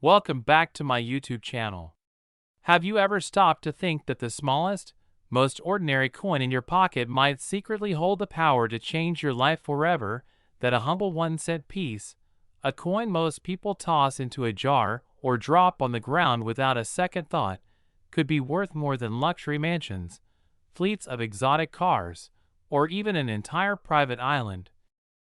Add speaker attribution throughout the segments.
Speaker 1: Welcome back to my YouTube channel. Have you ever stopped to think that the smallest, most ordinary coin in your pocket might secretly hold the power to change your life forever? That a humble 1-cent piece, a coin most people toss into a jar or drop on the ground without a second thought, could be worth more than luxury mansions, fleets of exotic cars, or even an entire private island.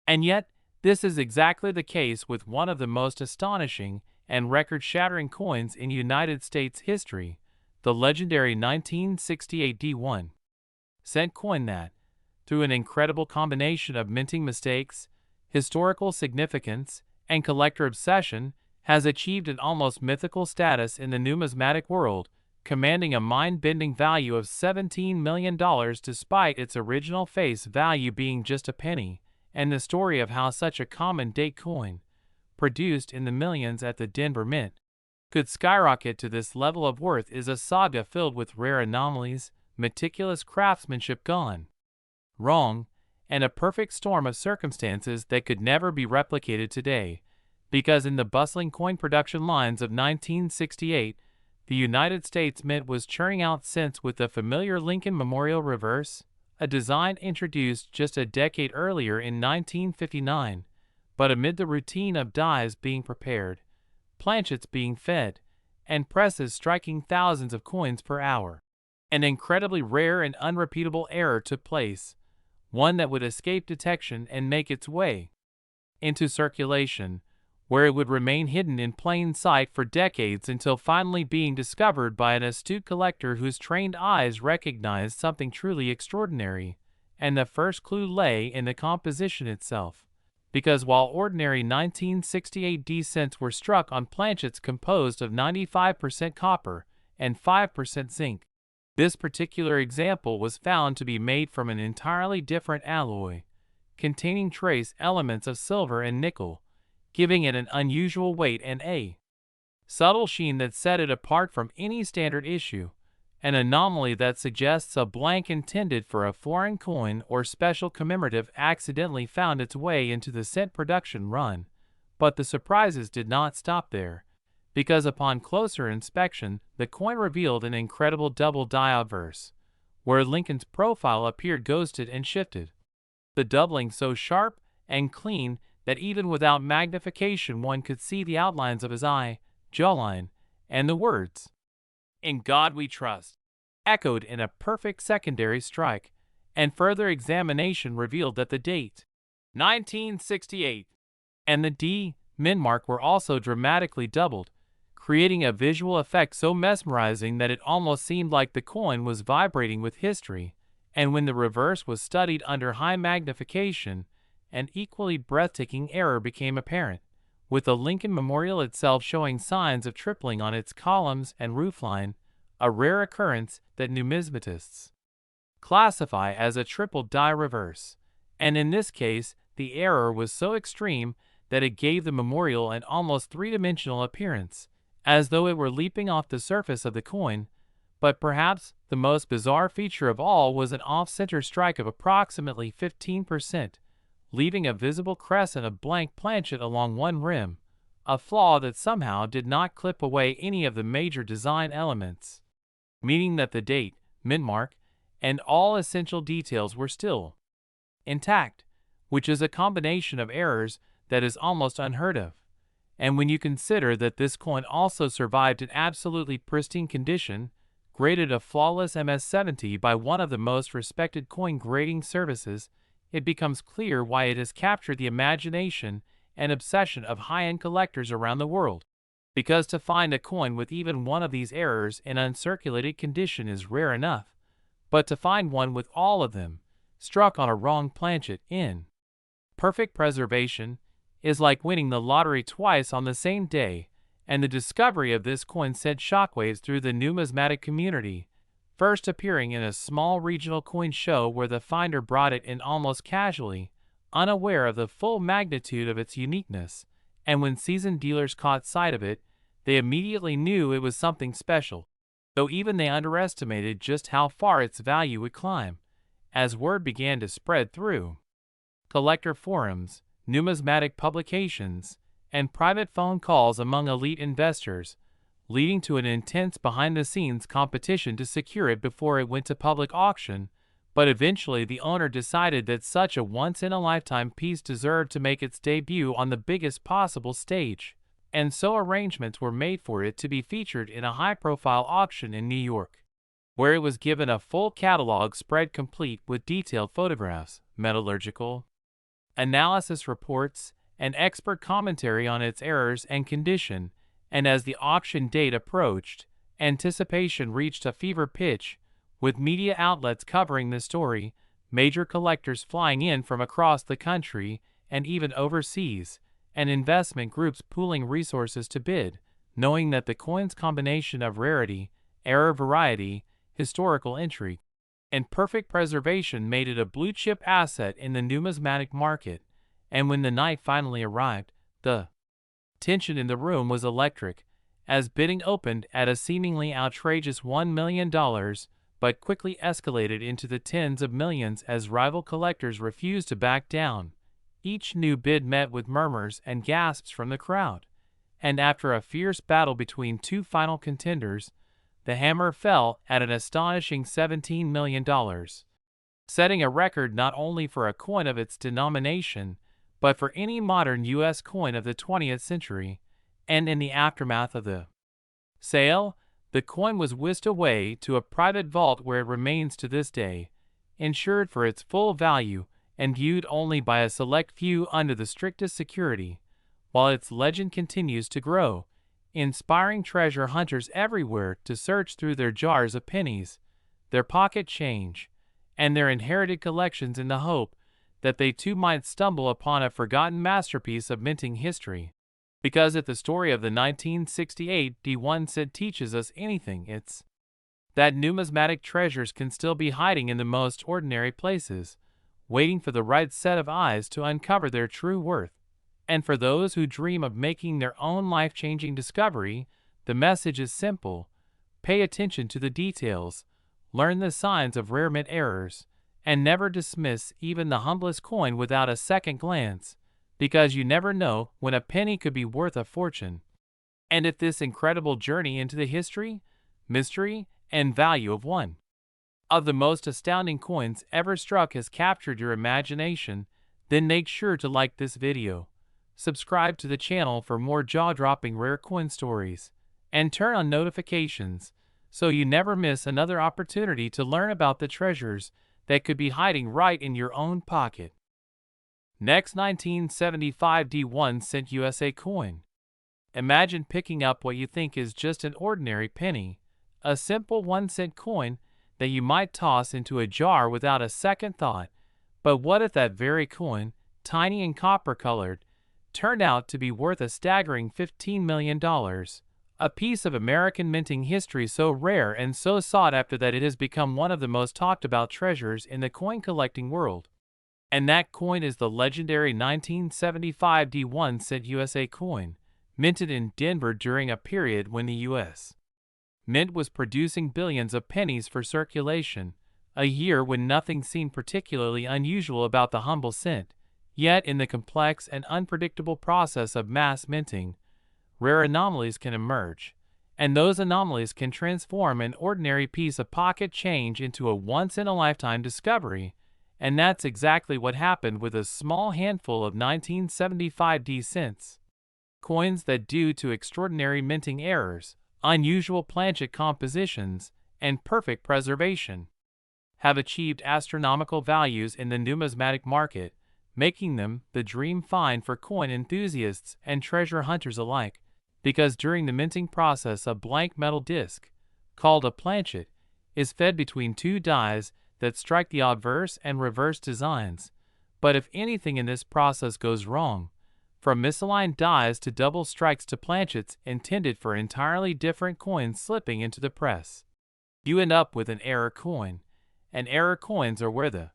Speaker 1: And yet, this is exactly the case with one of the most astonishing and record-shattering coins in United States history, the legendary 1968 D1-cent coin that, through an incredible combination of minting mistakes, historical significance, and collector obsession, has achieved an almost mythical status in the numismatic world, commanding a mind-bending value of $17 million despite its original face value being just a penny, and the story of how such a common date coin, produced in the millions at the Denver Mint, could skyrocket to this level of worth is a saga filled with rare anomalies, meticulous craftsmanship gone wrong, and a perfect storm of circumstances that could never be replicated today, because in the bustling coin production lines of 1968, the United States Mint was churning out cents with the familiar Lincoln Memorial reverse, a design introduced just a decade earlier in 1959, but amid the routine of dies being prepared, planchets being fed, and presses striking thousands of coins per hour, an incredibly rare and unrepeatable error took place, one that would escape detection and make its way into circulation, where it would remain hidden in plain sight for decades until finally being discovered by an astute collector whose trained eyes recognized something truly extraordinary, and the first clue lay in the composition itself. Because while ordinary 1968 D-cents were struck on planchets composed of 95% copper and 5% zinc, this particular example was found to be made from an entirely different alloy, containing trace elements of silver and nickel, giving it an unusual weight and a subtle sheen that set it apart from any standard issue, an anomaly that suggests a blank intended for a foreign coin or special commemorative accidentally found its way into the cent production run. But the surprises did not stop there, because upon closer inspection the coin revealed an incredible double die obverse, where Lincoln's profile appeared ghosted and shifted, the doubling so sharp and clean that even without magnification one could see the outlines of his eye, jawline, and the words, "In God We Trust," echoed in a perfect secondary strike, and further examination revealed that the date, 1968, and the D-Min mark were also dramatically doubled, creating a visual effect so mesmerizing that it almost seemed like the coin was vibrating with history, and when the reverse was studied under high magnification, an equally breathtaking error became apparent, with the Lincoln Memorial itself showing signs of tripling on its columns and roofline, a rare occurrence that numismatists classify as a triple die reverse. And in this case, the error was so extreme that it gave the memorial an almost three-dimensional appearance, as though it were leaping off the surface of the coin. But perhaps the most bizarre feature of all was an off-center strike of approximately 15%, leaving a visible crescent of blank planchet along one rim, a flaw that somehow did not clip away any of the major design elements, meaning that the date, mint mark, and all essential details were still intact, which is a combination of errors that is almost unheard of. And when you consider that this coin also survived in absolutely pristine condition, graded a flawless MS-70 by one of the most respected coin grading services, it becomes clear why it has captured the imagination and obsession of high-end collectors around the world. Because to find a coin with even one of these errors in uncirculated condition is rare enough, but to find one with all of them, struck on a wrong planchet in perfect preservation, is like winning the lottery twice on the same day, and the discovery of this coin sent shockwaves through the numismatic community, first appearing in a small regional coin show where the finder brought it in almost casually, unaware of the full magnitude of its uniqueness, and when seasoned dealers caught sight of it, they immediately knew it was something special, though even they underestimated just how far its value would climb, as word began to spread through collector forums, numismatic publications, and private phone calls among elite investors, leading to an intense behind-the-scenes competition to secure it before it went to public auction. But eventually the owner decided that such a once-in-a-lifetime piece deserved to make its debut on the biggest possible stage, and so arrangements were made for it to be featured in a high-profile auction in New York, where it was given a full catalog spread complete with detailed photographs, metallurgical analysis reports, and expert commentary on its errors and condition. And as the auction date approached, anticipation reached a fever pitch, with media outlets covering the story, major collectors flying in from across the country and even overseas, and investment groups pooling resources to bid, knowing that the coin's combination of rarity, rare variety, historical intrigue, and perfect preservation made it a blue-chip asset in the numismatic market. And when the night finally arrived, the tension in the room was electric, as bidding opened at a seemingly outrageous $1 million, but quickly escalated into the tens of millions as rival collectors refused to back down. Each new bid met with murmurs and gasps from the crowd, and after a fierce battle between two final contenders, the hammer fell at an astonishing $17 million, setting a record not only for a coin of its denomination, but for any modern U.S. coin of the 20th century. And in the aftermath of the sale, the coin was whisked away to a private vault where it remains to this day, insured for its full value and viewed only by a select few under the strictest security, while its legend continues to grow, inspiring treasure hunters everywhere to search through their jars of pennies, their pocket change, and their inherited collections in the hope that they too might stumble upon a forgotten masterpiece of minting history. Because if the story of the 1968 D1 cent teaches us anything, it's that numismatic treasures can still be hiding in the most ordinary places, waiting for the right set of eyes to uncover their true worth. And for those who dream of making their own life-changing discovery, the message is simple: pay attention to the details, learn the signs of rare mint errors, and never dismiss even the humblest coin without a second glance, because you never know when a penny could be worth a fortune. And if this incredible journey into the history, mystery, and value of one of the most astounding coins ever struck has captured your imagination, then make sure to like this video, subscribe to the channel for more jaw-dropping rare coin stories, and turn on notifications so you never miss another opportunity to learn about the treasures that could be hiding right in your own pocket. Next, 1975 D1 cent USA coin. Imagine picking up what you think is just an ordinary penny, a simple 1-cent coin that you might toss into a jar without a second thought. But what if that very coin, tiny and copper-colored, turned out to be worth a staggering $15 million, a piece of American minting history so rare and so sought after that it has become one of the most talked about treasures in the coin collecting world? And that coin is the legendary 1975 D1 cent USA coin, minted in Denver during a period when the U.S. Mint was producing billions of pennies for circulation, a year when nothing seemed particularly unusual about the humble cent. Yet in the complex and unpredictable process of mass minting, rare anomalies can emerge, and those anomalies can transform an ordinary piece of pocket change into a once-in-a-lifetime discovery. And that's exactly what happened with a small handful of 1975 D cents coins that, due to extraordinary minting errors, unusual planchet compositions, and perfect preservation, have achieved astronomical values in the numismatic market, making them the dream find for coin enthusiasts and treasure hunters alike. Because during the minting process, a blank metal disc, called a planchet, is fed between two dies that strike the obverse and reverse designs. But if anything in this process goes wrong, from misaligned dies to double strikes to planchets intended for entirely different coins slipping into the press, you end up with an error coin. And error coins are where the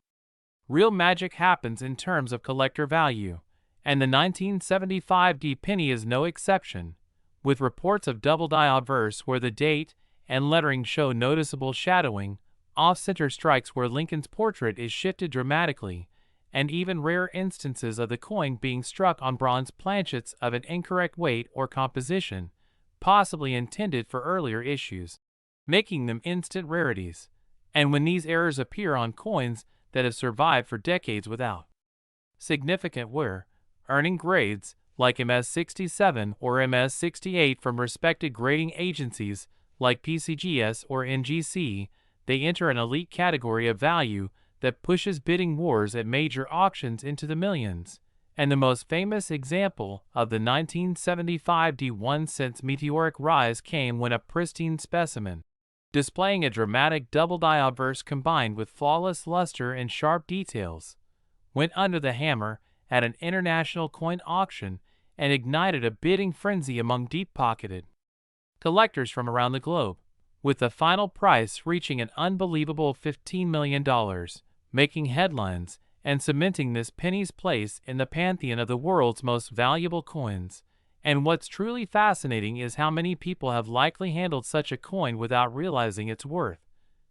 Speaker 1: real magic happens in terms of collector value, and the 1975 D penny is no exception, with reports of double die obverse where the date and lettering show noticeable shadowing, off-center strikes where Lincoln's portrait is shifted dramatically, and even rare instances of the coin being struck on bronze planchets of an incorrect weight or composition, possibly intended for earlier issues, making them instant rarities. And when these errors appear on coins that have survived for decades without significant wear, earning grades like MS-67 or MS-68 from respected grading agencies like PCGS or NGC, they enter an elite category of value that pushes bidding wars at major auctions into the millions. And the most famous example of the 1975 D1 cents meteoric rise came when a pristine specimen, displaying a dramatic double-die obverse combined with flawless luster and sharp details, went under the hammer at an international coin auction and ignited a bidding frenzy among deep-pocketed collectors from around the globe, with the final price reaching an unbelievable $15 million, making headlines and cementing this penny's place in the pantheon of the world's most valuable coins. And what's truly fascinating is how many people have likely handled such a coin without realizing its worth,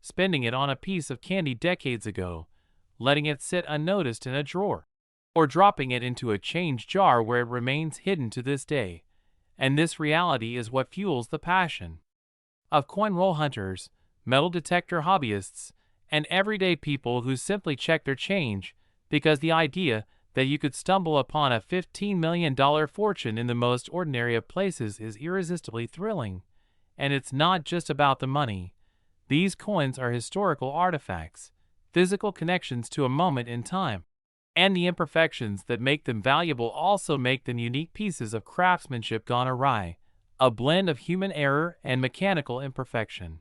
Speaker 1: spending it on a piece of candy decades ago, letting it sit unnoticed in a drawer, or dropping it into a change jar where it remains hidden to this day. And this reality is what fuels the passion of coin roll hunters, metal detector hobbyists, and everyday people who simply check their change, because the idea that you could stumble upon a $15 million fortune in the most ordinary of places is irresistibly thrilling. And it's not just about the money. These coins are historical artifacts, physical connections to a moment in time, and the imperfections that make them valuable also make them unique pieces of craftsmanship gone awry, a blend of human error and mechanical imperfection,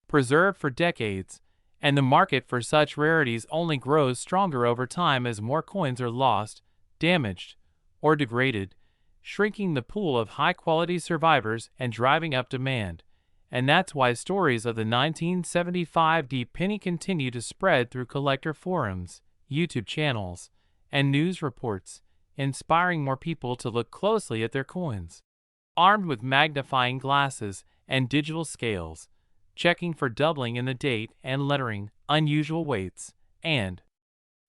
Speaker 1: preserved for decades. And the market for such rarities only grows stronger over time as more coins are lost, damaged, or degraded, shrinking the pool of high-quality survivors and driving up demand. And that's why stories of the 1975 D penny continue to spread through collector forums, YouTube channels, and news reports, inspiring more people to look closely at their coins. Armed with magnifying glasses and digital scales, checking for doubling in the date and lettering, unusual weights, and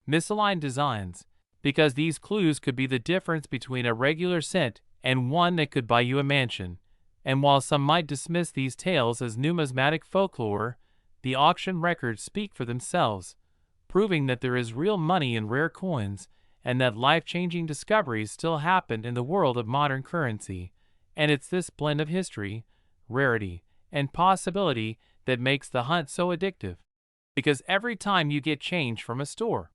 Speaker 1: misaligned designs, because these clues could be the difference between a regular cent and one that could buy you a mansion. And while some might dismiss these tales as numismatic folklore, the auction records speak for themselves, proving that there is real money in rare coins and that life-changing discoveries still happen in the world of modern currency. And it's this blend of history, rarity, and possibility that makes the hunt so addictive. Because every time you get change from a store,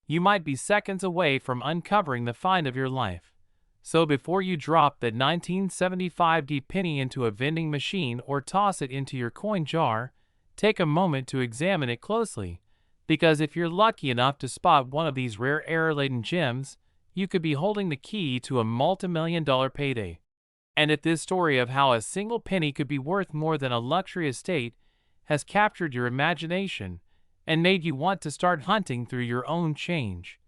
Speaker 1: you might be seconds away from uncovering the find of your life. So before you drop that 1975 D penny into a vending machine or toss it into your coin jar, take a moment to examine it closely. Because if you're lucky enough to spot one of these rare error-laden gems, you could be holding the key to a multi-million-dollar payday. And if this story of how a single penny could be worth more than a luxury estate has captured your imagination and made you want to start hunting through your own change,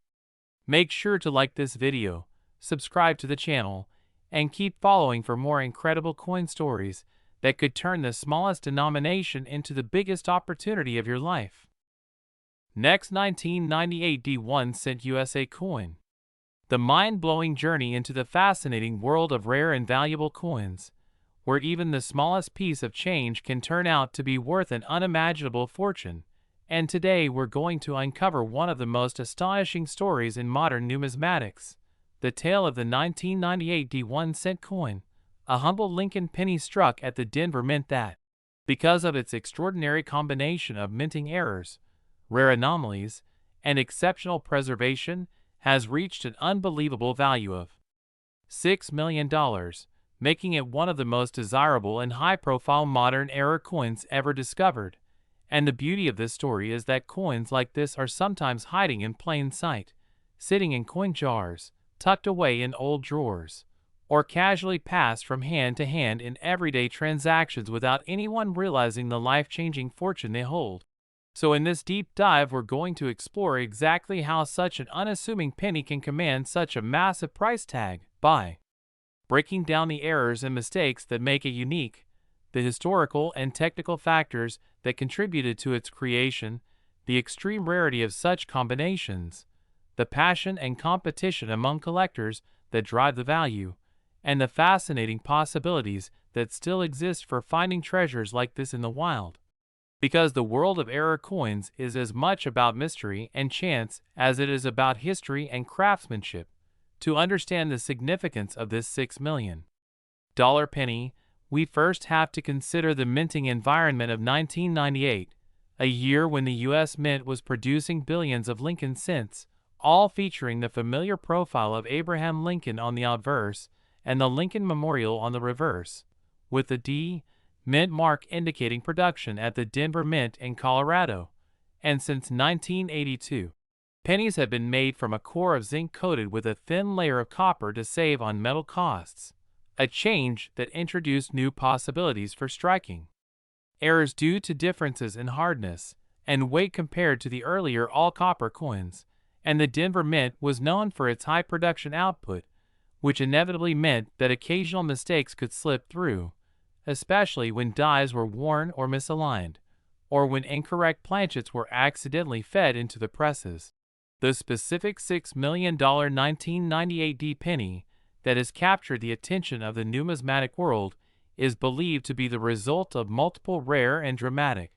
Speaker 1: make sure to like this video, subscribe to the channel, and keep following for more incredible coin stories that could turn the smallest denomination into the biggest opportunity of your life. Next, 1998 D1 cent USA coin. The mind-blowing journey into the fascinating world of rare and valuable coins, where even the smallest piece of change can turn out to be worth an unimaginable fortune. And today we're going to uncover one of the most astonishing stories in modern numismatics, the tale of the 1998 D1 cent coin, a humble Lincoln penny struck at the Denver Mint that, because of its extraordinary combination of minting errors, rare anomalies, and exceptional preservation, has reached an unbelievable value of $6 million, making it one of the most desirable and high-profile modern era coins ever discovered. And the beauty of this story is that coins like this are sometimes hiding in plain sight, sitting in coin jars, tucked away in old drawers, or casually passed from hand to hand in everyday transactions without anyone realizing the life-changing fortune they hold. So in this deep dive, we're going to explore exactly how such an unassuming penny can command such a massive price tag by breaking down the errors and mistakes that make it unique, the historical and technical factors that contributed to its creation, the extreme rarity of such combinations, the passion and competition among collectors that drive the value, and the fascinating possibilities that still exist for finding treasures like this in the wild. Because the world of error coins is as much about mystery and chance as it is about history and craftsmanship. To understand the significance of this $6 million penny, we first have to consider the minting environment of 1998, a year when the U.S. Mint was producing billions of Lincoln cents, all featuring the familiar profile of Abraham Lincoln on the obverse and the Lincoln Memorial on the reverse, with the D. Mint mark indicating production at the Denver Mint in Colorado. And since 1982, pennies have been made from a core of zinc coated with a thin layer of copper to save on metal costs, a change that introduced new possibilities for striking errors due to differences in hardness and weight compared to the earlier all-copper coins, and the Denver Mint was known for its high production output, which inevitably meant that occasional mistakes could slip through, especially when dies were worn or misaligned, or when incorrect planchets were accidentally fed into the presses. The specific $6 million 1998 D penny that has captured the attention of the numismatic world is believed to be the result of multiple rare and dramatic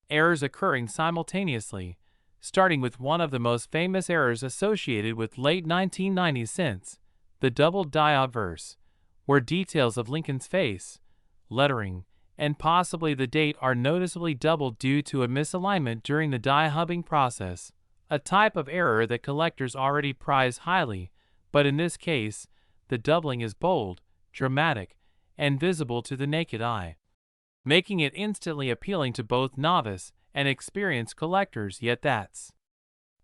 Speaker 1: errors occurring simultaneously, starting with one of the most famous errors associated with late 1990s cents, the double die obverse, where details of Lincoln's face, lettering, and possibly the date are noticeably doubled due to a misalignment during the die hubbing process, a type of error that collectors already prize highly, but in this case, the doubling is bold, dramatic, and visible to the naked eye, making it instantly appealing to both novice and experienced collectors. Yet that's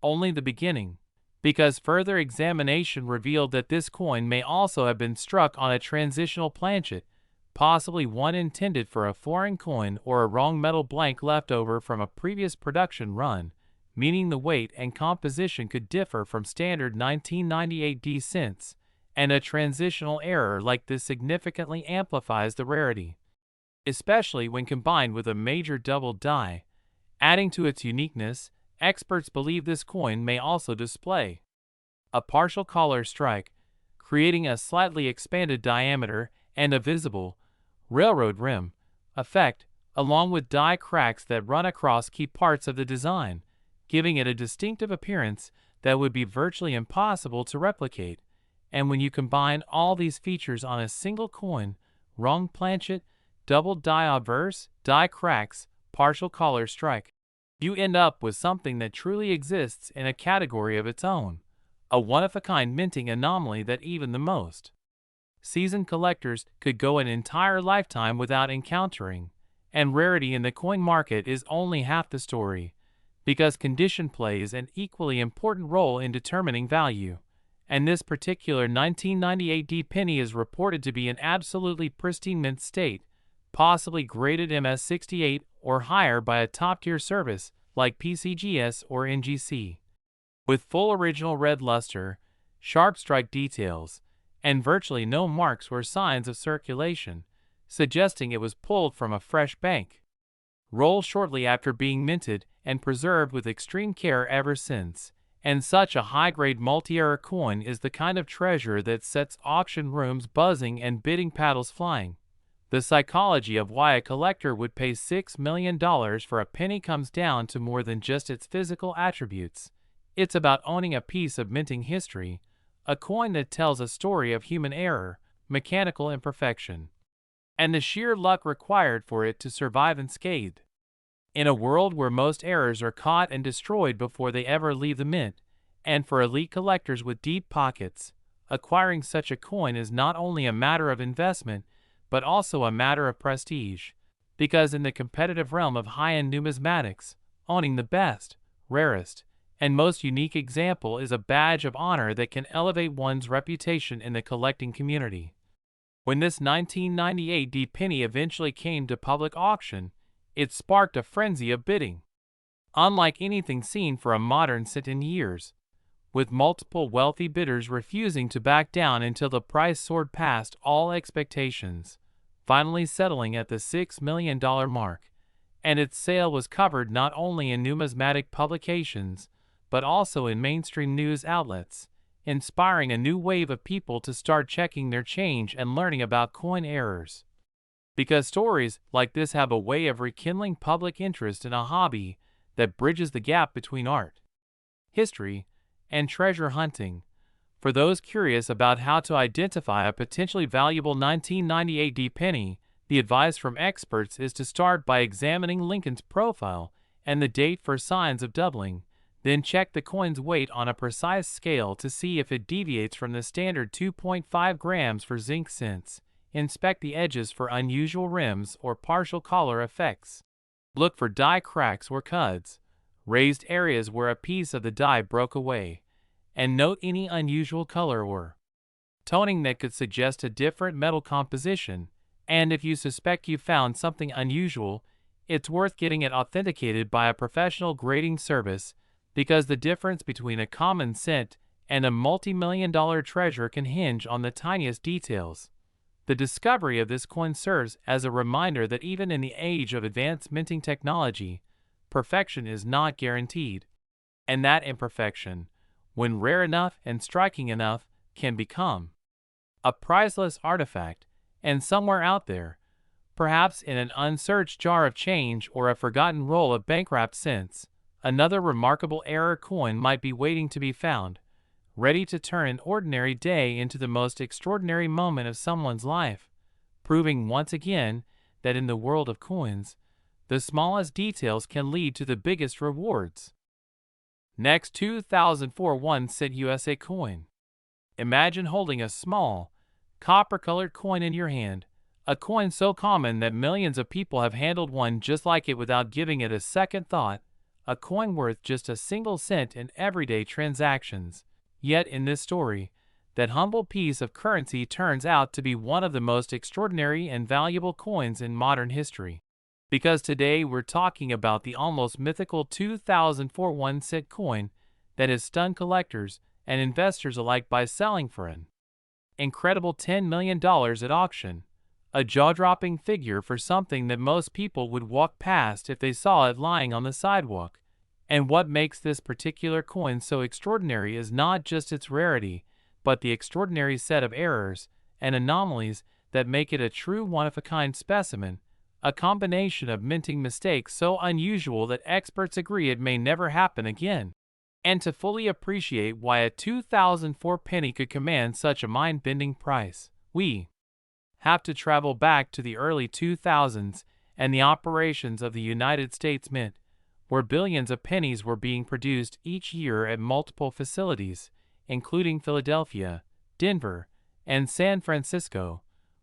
Speaker 1: only the beginning, because further examination revealed that this coin may also have been struck on a transitional planchet, possibly one intended for a foreign coin or a wrong metal blank left over from a previous production run, meaning the weight and composition could differ from standard 1998 D cents, and a transitional error like this significantly amplifies the rarity, especially when combined with a major double die. Adding to its uniqueness, experts believe this coin may also display a partial collar strike, creating a slightly expanded diameter and a visible railroad rim effect, along with die cracks that run across key parts of the design, giving it a distinctive appearance that would be virtually impossible to replicate. And when you combine all these features on a single coin, wrong planchet, double die obverse, die cracks, partial collar strike, you end up with something that truly exists in a category of its own, a one-of-a-kind minting anomaly that even the most seasoned collectors could go an entire lifetime without encountering. And rarity in the coin market is only half the story, because condition plays an equally important role in determining value. And this particular 1998 D penny is reported to be in absolutely pristine mint state, possibly graded MS68 or higher by a top-tier service like PCGS or NGC, with full original red luster, sharp strike details, and virtually no marks or signs of circulation, suggesting it was pulled from a fresh bank roll shortly after being minted and preserved with extreme care ever since. And such a high-grade multi-era coin is the kind of treasure that sets auction rooms buzzing and bidding paddles flying. The psychology of why a collector would pay $6 million for a penny comes down to more than just its physical attributes. It's about owning a piece of minting history, a coin that tells a story of human error, mechanical imperfection, and the sheer luck required for it to survive unscathed. In a world where most errors are caught and destroyed before they ever leave the mint, and for elite collectors with deep pockets, acquiring such a coin is not only a matter of investment, but also a matter of prestige, because in the competitive realm of high-end numismatics, owning the best, rarest, and most unique example is a badge of honor that can elevate one's reputation in the collecting community. When this 1998 D penny eventually came to public auction, it sparked a frenzy of bidding, unlike anything seen for a modern cent in years, with multiple wealthy bidders refusing to back down until the price soared past all expectations, finally settling at the $6 million mark. And its sale was covered not only in numismatic publications, but also in mainstream news outlets, inspiring a new wave of people to start checking their change and learning about coin errors. Because stories like this have a way of rekindling public interest in a hobby that bridges the gap between art, history, and treasure hunting. For those curious about how to identify a potentially valuable 1998 D penny, the advice from experts is to start by examining Lincoln's profile and the date for signs of doubling. Then check the coin's weight on a precise scale to see if it deviates from the standard 2.5 grams for zinc cents. Inspect the edges for unusual rims or partial color effects. Look for die cracks or cuds, raised areas where a piece of the die broke away, and note any unusual color or toning that could suggest a different metal composition. And if you suspect you found something unusual, it's worth getting it authenticated by a professional grading service, because the difference between a common cent and a multi-million-dollar treasure can hinge on the tiniest details. The discovery of this coin serves as a reminder that even in the age of advanced minting technology, perfection is not guaranteed, and that imperfection, when rare enough and striking enough, can become a priceless artifact. And somewhere out there, perhaps in an unsearched jar of change or a forgotten roll of bankrupt cents, another remarkable error coin might be waiting to be found, ready to turn an ordinary day into the most extraordinary moment of someone's life, proving once again that in the world of coins, the smallest details can lead to the biggest rewards. Next, 2004 1-cent USA coin. Imagine holding a small, copper-colored coin in your hand, a coin so common that millions of people have handled one just like it without giving it a second thought, a coin worth just a single cent in everyday transactions. Yet in this story, that humble piece of currency turns out to be one of the most extraordinary and valuable coins in modern history. Because today we're talking about the almost mythical 2004 1-cent coin that has stunned collectors and investors alike by selling for an incredible $10 million at auction, a jaw-dropping figure for something that most people would walk past if they saw it lying on the sidewalk. And what makes this particular coin so extraordinary is not just its rarity, but the extraordinary set of errors and anomalies that make it a true one-of-a-kind specimen, a combination of minting mistakes so unusual that experts agree it may never happen again. And to fully appreciate why a 2004 penny could command such a mind-bending price, we have to travel back to the early 2000s and the operations of the United States Mint, where billions of pennies were being produced each year at multiple facilities, including Philadelphia, Denver, and San Francisco,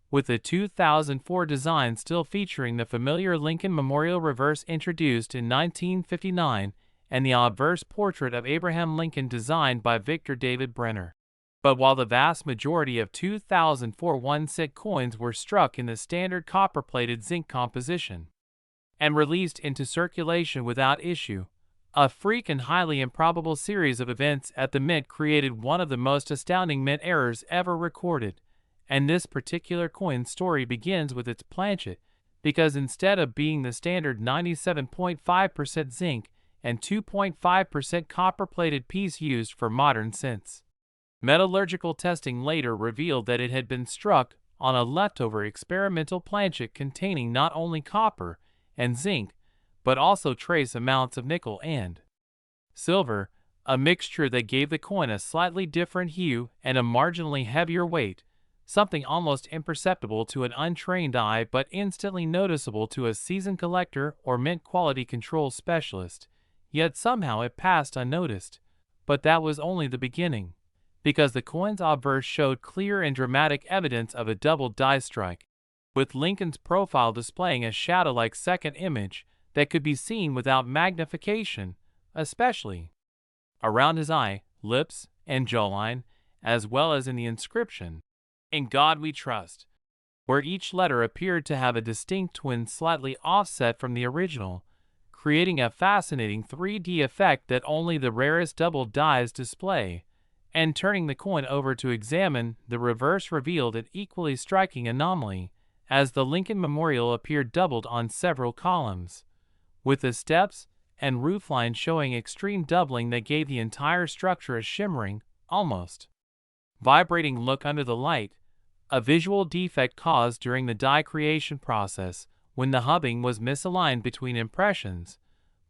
Speaker 1: with the 2004 design still featuring the familiar Lincoln Memorial reverse introduced in 1959 and the obverse portrait of Abraham Lincoln designed by Victor David Brenner. But while the vast majority of 2004 1-cent coins were struck in the standard copper-plated zinc composition and released into circulation without issue, a freak and highly improbable series of events at the Mint created one of the most astounding mint errors ever recorded. And this particular coin story begins with its planchet, because instead of being the standard 97.5% zinc and 2.5% copper-plated piece used for modern cents, metallurgical testing later revealed that it had been struck on a leftover experimental planchet containing not only copper and zinc, but also trace amounts of nickel and silver, a mixture that gave the coin a slightly different hue and a marginally heavier weight, something almost imperceptible to an untrained eye but instantly noticeable to a seasoned collector or mint quality control specialist. Yet somehow it passed unnoticed. But that was only the beginning, because the coin's obverse showed clear and dramatic evidence of a double die strike, with Lincoln's profile displaying a shadow-like second image that could be seen without magnification, especially around his eye, lips, and jawline, as well as in the inscription, "In God We Trust," where each letter appeared to have a distinct twin slightly offset from the original, creating a fascinating 3D effect that only the rarest double dies display. And turning the coin over to examine, the reverse revealed an equally striking anomaly, as the Lincoln Memorial appeared doubled on several columns, with the steps and roofline showing extreme doubling that gave the entire structure a shimmering, almost vibrating look under the light, a visual defect caused during the die creation process when the hubbing was misaligned between impressions.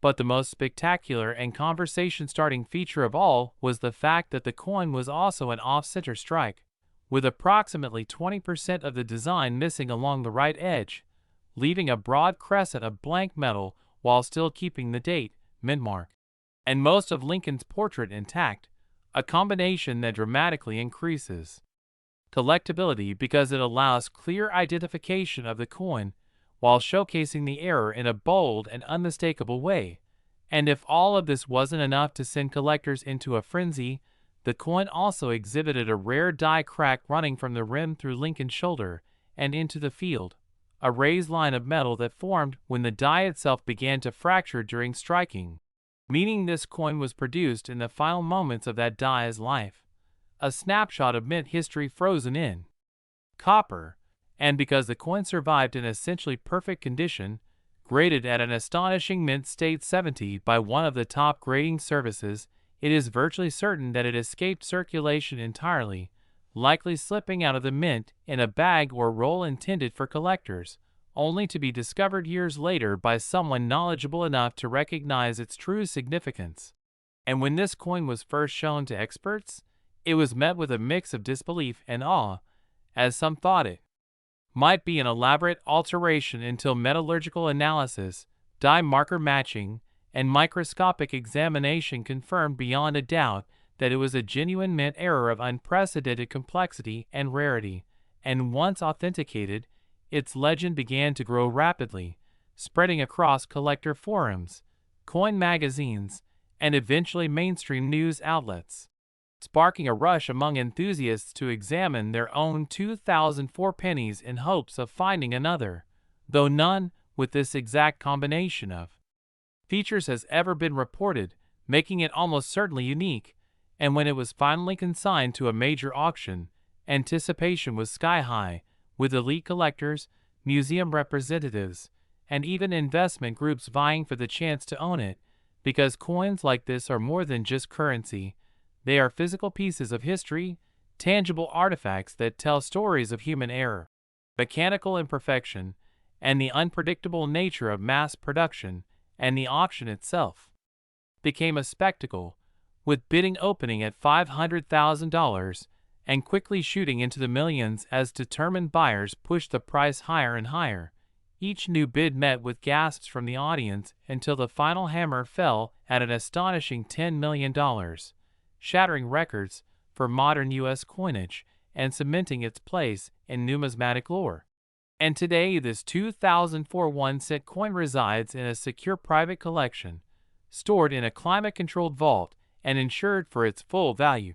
Speaker 1: But the most spectacular and conversation-starting feature of all was the fact that the coin was also an off-center strike, with approximately 20% of the design missing along the right edge, leaving a broad crescent of blank metal while still keeping the date, mint mark, and most of Lincoln's portrait intact, a combination that dramatically increases collectability because it allows clear identification of the coin while showcasing the error in a bold and unmistakable way. And if all of this wasn't enough to send collectors into a frenzy, the coin also exhibited a rare die crack running from the rim through Lincoln's shoulder and into the field, a raised line of metal that formed when the die itself began to fracture during striking, meaning this coin was produced in the final moments of that die's life, a snapshot of mint history frozen in copper. And because the coin survived in essentially perfect condition, graded at an astonishing mint state 70 by one of the top grading services, it is virtually certain that it escaped circulation entirely, likely slipping out of the mint in a bag or roll intended for collectors, only to be discovered years later by someone knowledgeable enough to recognize its true significance. And when this coin was first shown to experts, it was met with a mix of disbelief and awe, as some thought it might be an elaborate alteration until metallurgical analysis, die marker matching, and microscopic examination confirmed beyond a doubt that it was a genuine mint error of unprecedented complexity and rarity, and once authenticated, its legend began to grow rapidly, spreading across collector forums, coin magazines, and eventually mainstream news outlets, sparking a rush among enthusiasts to examine their own 2004 pennies in hopes of finding another, though none with this exact combination of features has ever been reported, making it almost certainly unique. And when it was finally consigned to a major auction, anticipation was sky-high, with elite collectors, museum representatives, and even investment groups vying for the chance to own it, because coins like this are more than just currency. They are physical pieces of history, tangible artifacts that tell stories of human error, mechanical imperfection, and the unpredictable nature of mass production. And the auction itself became a spectacle, with bidding opening at $500,000 and quickly shooting into the millions as determined buyers pushed the price higher and higher. Each new bid met with gasps from the audience until the final hammer fell at an astonishing $10 million, shattering records for modern U.S. coinage and cementing its place in numismatic lore. And today this 2004 1-cent coin resides in a secure private collection, stored in a climate-controlled vault and insured for its full value,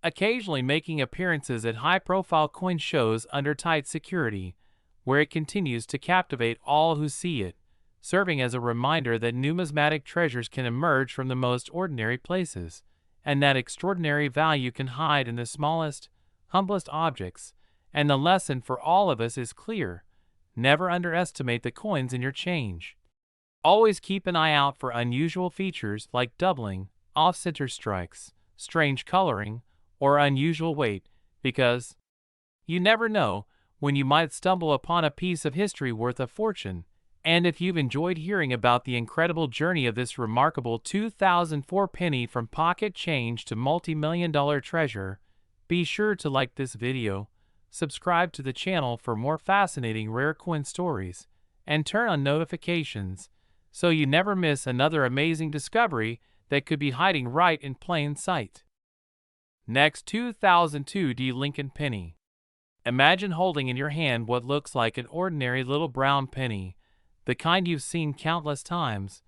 Speaker 1: occasionally making appearances at high-profile coin shows under tight security, where it continues to captivate all who see it, serving as a reminder that numismatic treasures can emerge from the most ordinary places, and that extraordinary value can hide in the smallest, humblest objects. And the lesson for all of us is clear: never underestimate the coins in your change. Always keep an eye out for unusual features like doubling, off-center strikes, strange coloring, or unusual weight, because you never know when you might stumble upon a piece of history worth a fortune. And if you've enjoyed hearing about the incredible journey of this remarkable 2004 penny from pocket change to multi-million-dollar treasure, be sure to like this video, subscribe to the channel for more fascinating rare coin stories, and turn on notifications so you never miss another amazing discovery that could be hiding right in plain sight. Next, 2002 D. Lincoln penny. Imagine holding in your hand what looks like an ordinary little brown penny, the kind you've seen countless times,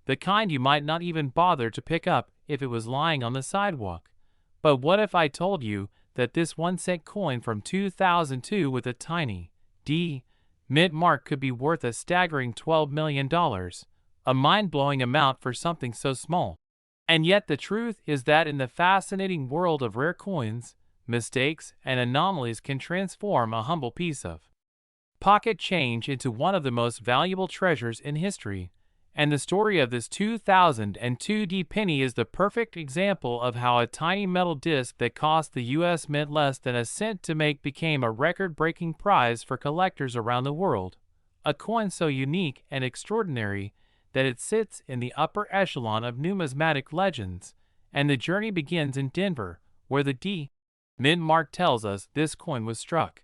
Speaker 1: the kind you might not even bother to pick up if it was lying on the sidewalk. But what if I told you that this 1-cent coin from 2002 with a tiny D mint mark could be worth a staggering $12 million, a mind-blowing amount for something so small? And yet the truth is that in the fascinating world of rare coins, mistakes and anomalies can transform a humble piece of pocket change into one of the most valuable treasures in history. And the story of this 2002 penny is the perfect example of how a tiny metal disc that cost the US Mint less than a cent to make became a record-breaking prize for collectors around the world. A coin so unique and extraordinary that it sits in the upper echelon of numismatic legends, and the journey begins in Denver, where the Mint mark tells us this coin was struck,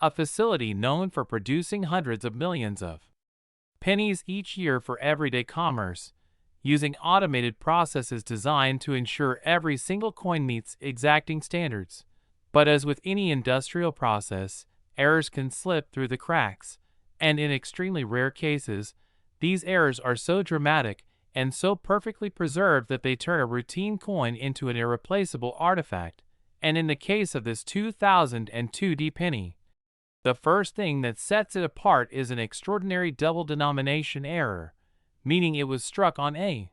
Speaker 1: a facility known for producing hundreds of millions of pennies each year for everyday commerce, using automated processes designed to ensure every single coin meets exacting standards. But as with any industrial process, errors can slip through the cracks, and in extremely rare cases, these errors are so dramatic and so perfectly preserved that they turn a routine coin into an irreplaceable artifact. And in the case of this 2002 penny, the first thing that sets it apart is an extraordinary double denomination error, meaning it was struck on a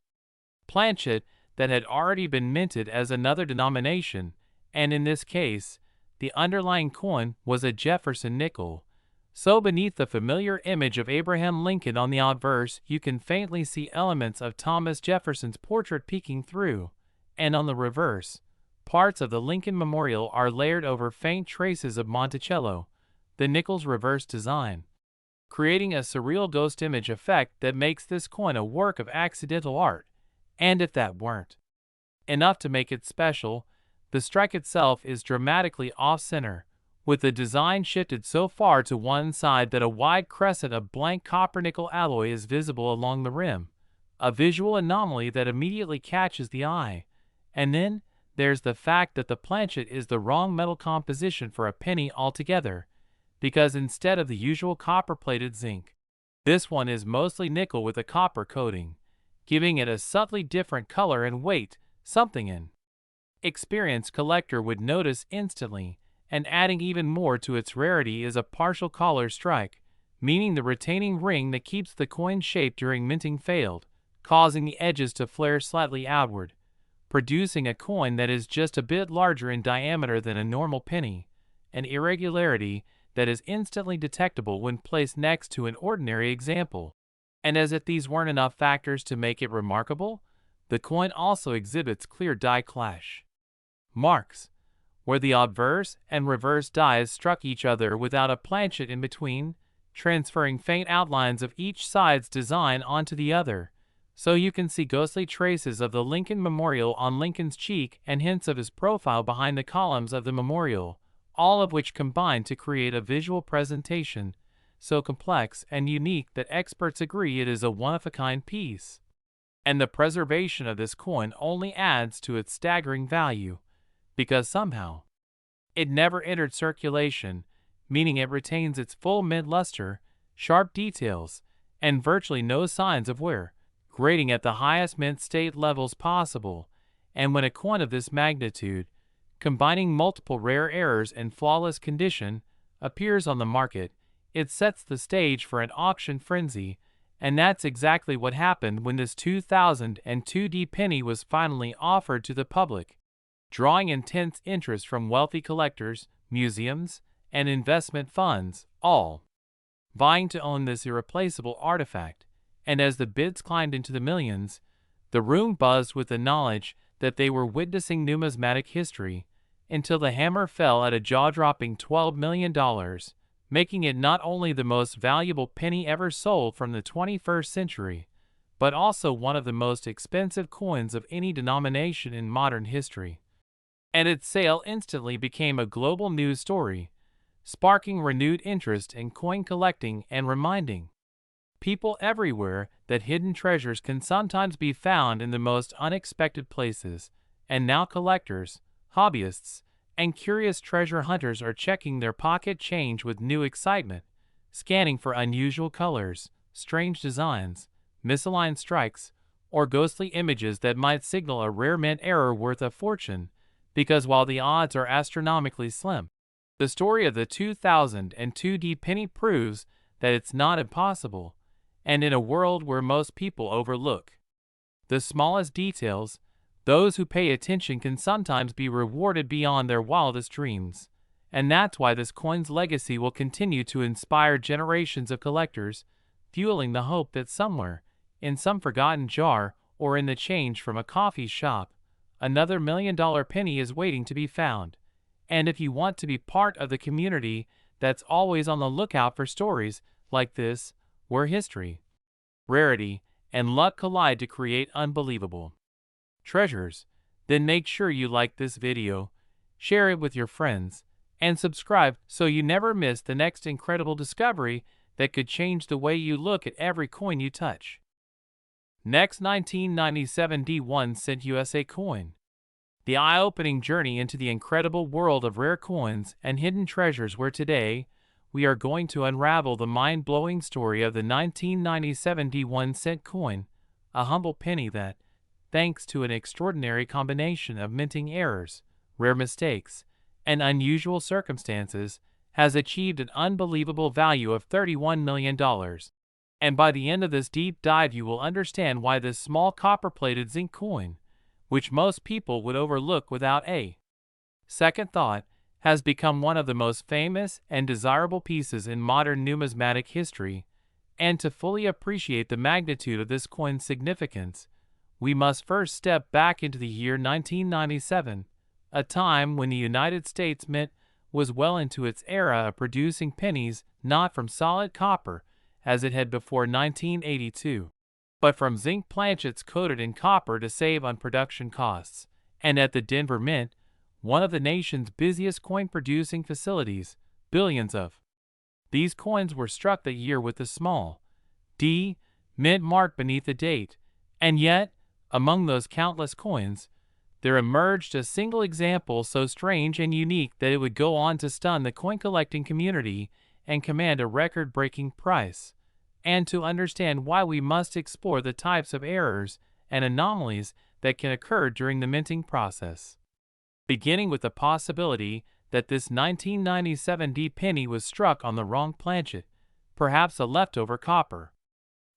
Speaker 1: planchet that had already been minted as another denomination, and in this case, the underlying coin was a Jefferson nickel. So beneath the familiar image of Abraham Lincoln on the obverse, you can faintly see elements of Thomas Jefferson's portrait peeking through, and on the reverse, parts of the Lincoln Memorial are layered over faint traces of Monticello, the nickel's reverse design, creating a surreal ghost image effect that makes this coin a work of accidental art. And if that weren't enough to make it special, the strike itself is dramatically off-center, with the design shifted so far to one side that a wide crescent of blank copper-nickel alloy is visible along the rim, a visual anomaly that immediately catches the eye. And then there's the fact that the planchet is the wrong metal composition for a penny altogether, because instead of the usual copper-plated zinc, this one is mostly nickel with a copper coating, giving it a subtly different color and weight, something an experienced collector would notice instantly, and adding even more to its rarity is a partial collar strike, meaning the retaining ring that keeps the coin shape during minting failed, causing the edges to flare slightly outward, producing a coin that is just a bit larger in diameter than a normal penny, an irregularity that is instantly detectable when placed next to an ordinary example. And as if these weren't enough factors to make it remarkable, the coin also exhibits clear die clash marks, where the obverse and reverse dies struck each other without a planchet in between, transferring faint outlines of each side's design onto the other. So you can see ghostly traces of the Lincoln Memorial on Lincoln's cheek and hints of his profile behind the columns of the memorial, all of which combine to create a visual presentation so complex and unique that experts agree it is a one-of-a-kind piece. And the preservation of this coin only adds to its staggering value, because somehow it never entered circulation, meaning it retains its full mint luster, sharp details, and virtually no signs of wear, grading at the highest mint state levels possible. And when a coin of this magnitude, combining multiple rare errors and flawless condition, appears on the market, it sets the stage for an auction frenzy. And that's exactly what happened when this 2002 penny was finally offered to the public, drawing intense interest from wealthy collectors, museums, and investment funds, all vying to own this irreplaceable artifact. And as the bids climbed into the millions, the room buzzed with the knowledge that they were witnessing numismatic history, until the hammer fell at a jaw-dropping $12 million, making it not only the most valuable penny ever sold from the 21st century, but also one of the most expensive coins of any denomination in modern history. And its sale instantly became a global news story, sparking renewed interest in coin collecting and reminding people everywhere that hidden treasures can sometimes be found in the most unexpected places. And now collectors, hobbyists, and curious treasure hunters are checking their pocket change with new excitement, scanning for unusual colors, strange designs, misaligned strikes, or ghostly images that might signal a rare mint error worth a fortune. Because while the odds are astronomically slim, the story of the 2002 penny proves that it's not impossible. And in a world where most people overlook the smallest details, those who pay attention can sometimes be rewarded beyond their wildest dreams. And that's why this coin's legacy will continue to inspire generations of collectors, fueling the hope that somewhere, in some forgotten jar, or in the change from a coffee shop. Another $1 million penny is waiting to be found. And if you want to be part of the community that's always on the lookout for stories like this, where history, rarity, and luck collide to create unbelievable treasures, then make sure you like this video, share it with your friends, and subscribe so you never miss the next incredible discovery that could change the way you look at every coin you touch. Next, 1997 D1 USA coin. The eye-opening journey into the incredible world of rare coins and hidden treasures, where today we are going to unravel the mind-blowing story of the 1997 D1 coin, a humble penny that, thanks to an extraordinary combination of minting errors, rare mistakes, and unusual circumstances, has achieved an unbelievable value of $31 million. And by the end of this deep dive, you will understand why this small copper-plated zinc coin, which most people would overlook without a second thought, has become one of the most famous and desirable pieces in modern numismatic history. And to fully appreciate the magnitude of this coin's significance, we must first step back into the year 1997, a time when the United States Mint was well into its era of producing pennies not from solid copper, as it had before 1982, but from zinc planchets coated in copper to save on production costs. And at the Denver Mint, one of the nation's busiest coin-producing facilities, billions of these coins were struck that year with the small D mint mark beneath the date. And yet, among those countless coins, there emerged a single example so strange and unique that it would go on to stun the coin-collecting community and command a record-breaking price. And to understand why, we must explore the types of errors and anomalies that can occur during the minting process. Beginning with the possibility that this 1997 D penny was struck on the wrong planchet, perhaps a leftover copper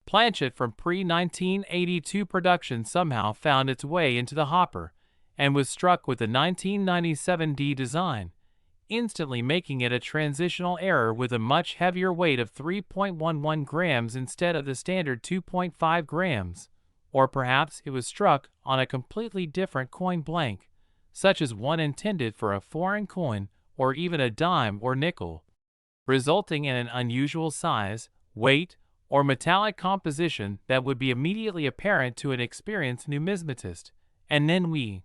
Speaker 1: planchet from pre-1982 production somehow found its way into the hopper and was struck with the 1997 D design, instantly making it a transitional error with a much heavier weight of 3.11 grams instead of the standard 2.5 grams. Or perhaps it was struck on a completely different coin blank, such as one intended for a foreign coin or even a dime or nickel, resulting in an unusual size, weight, or metallic composition that would be immediately apparent to an experienced numismatist. And then we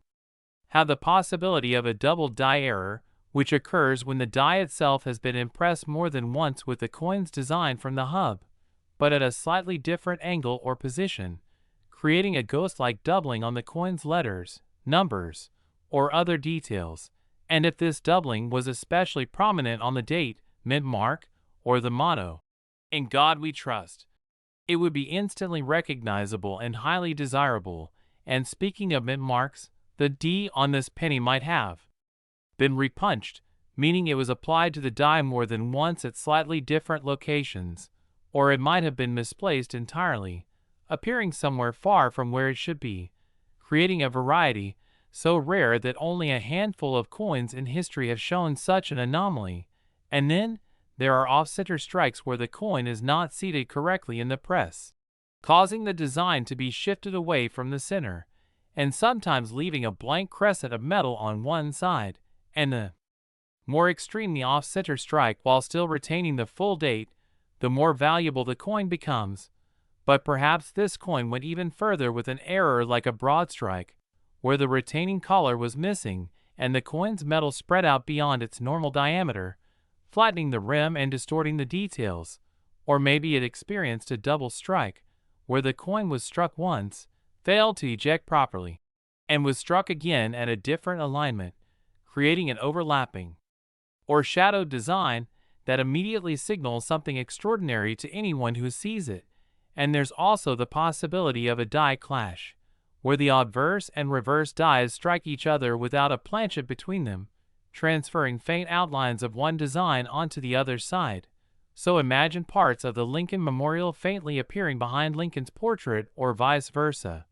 Speaker 1: have the possibility of a double die error, which occurs when the die itself has been impressed more than once with the coin's design from the hub, but at a slightly different angle or position, creating a ghost-like doubling on the coin's letters, numbers, or other details. And if this doubling was especially prominent on the date, mint mark, or the motto, "In God We Trust," it would be instantly recognizable and highly desirable. And speaking of mint marks, the D on this penny might have been repunched, meaning it was applied to the die more than once at slightly different locations, or it might have been misplaced entirely, appearing somewhere far from where it should be, creating a variety so rare that only a handful of coins in history have shown such an anomaly. And then there are off-center strikes where the coin is not seated correctly in the press, causing the design to be shifted away from the center, and sometimes leaving a blank crescent of metal on one side. And the more extreme the off-center strike while still retaining the full date, the more valuable the coin becomes. But perhaps this coin went even further with an error like a broad strike, where the retaining collar was missing and the coin's metal spread out beyond its normal diameter, flattening the rim and distorting the details. Or maybe it experienced a double strike, where the coin was struck once, failed to eject properly, and was struck again at a different alignment, creating an overlapping or shadowed design that immediately signals something extraordinary to anyone who sees it. And there's also the possibility of a die clash, where the obverse and reverse dies strike each other without a planchet between them, transferring faint outlines of one design onto the other side. So imagine parts of the Lincoln Memorial faintly appearing behind Lincoln's portrait, or vice versa.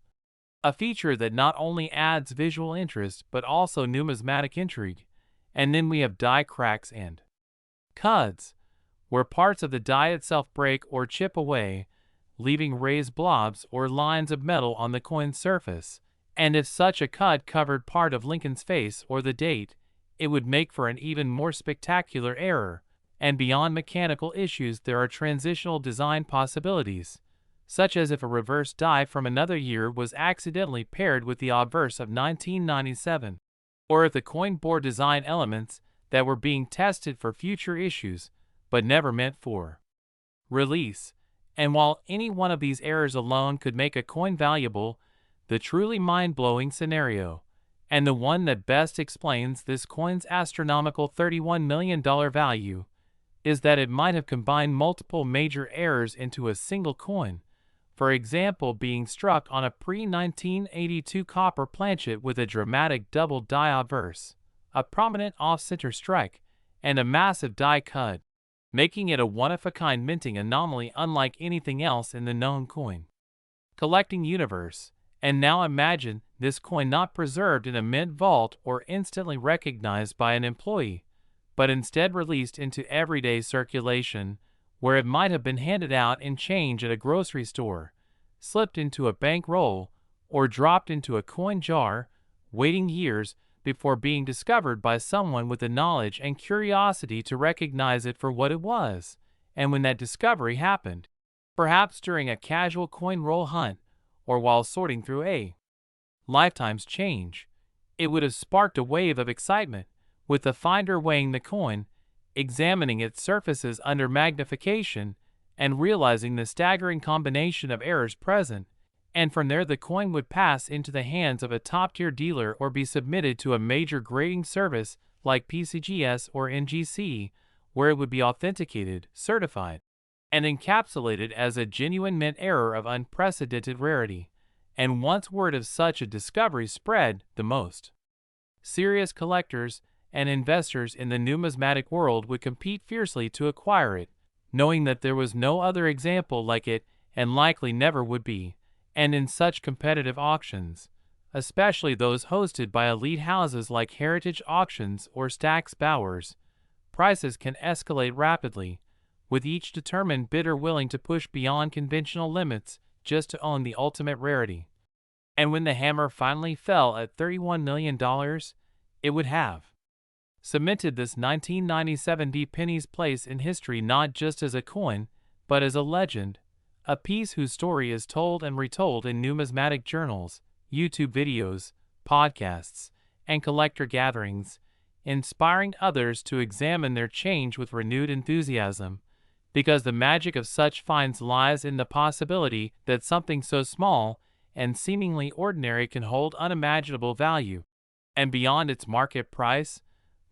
Speaker 1: A feature that not only adds visual interest but also numismatic intrigue. And then we have die cracks and cuds, where parts of the die itself break or chip away, leaving raised blobs or lines of metal on the coin's surface. And if such a cut covered part of Lincoln's face or the date, it would make for an even more spectacular error. And beyond mechanical issues, there are transitional design possibilities, such as if a reverse die from another year was accidentally paired with the obverse of 1997, or if the coin bore design elements that were being tested for future issues, but never meant for release. And while any one of these errors alone could make a coin valuable, the truly mind-blowing scenario, and the one that best explains this coin's astronomical $31 million value, is that it might have combined multiple major errors into a single coin, for example being struck on a pre-1982 copper planchet with a dramatic double die obverse, a prominent off-center strike, and a massive die cut, making it a one-of-a-kind minting anomaly unlike anything else in the known coin collecting universe. And now imagine this coin not preserved in a mint vault or instantly recognized by an employee, but instead released into everyday circulation, where it might have been handed out in change at a grocery store, slipped into a bank roll, or dropped into a coin jar, waiting years before being discovered by someone with the knowledge and curiosity to recognize it for what it was. And when that discovery happened, perhaps during a casual coin roll hunt, or while sorting through a lifetime's change, it would have sparked a wave of excitement, with the finder weighing the coin, examining its surfaces under magnification, and realizing the staggering combination of errors present, and from there the coin would pass into the hands of a top-tier dealer or be submitted to a major grading service like PCGS or NGC, where it would be authenticated, certified, and encapsulated as a genuine mint error of unprecedented rarity. And once word of such a discovery spread, the most serious collectors and investors in the numismatic world would compete fiercely to acquire it, knowing that there was no other example like it and likely never would be. And in such competitive auctions, especially those hosted by elite houses like Heritage Auctions or Stack's Bowers, prices can escalate rapidly, with each determined bidder willing to push beyond conventional limits just to own the ultimate rarity. And when the hammer finally fell at $31 million, it would have cemented this 1997 penny's place in history not just as a coin, but as a legend, a piece whose story is told and retold in numismatic journals, YouTube videos, podcasts, and collector gatherings, inspiring others to examine their change with renewed enthusiasm, because the magic of such finds lies in the possibility that something so small and seemingly ordinary can hold unimaginable value. And beyond its market price,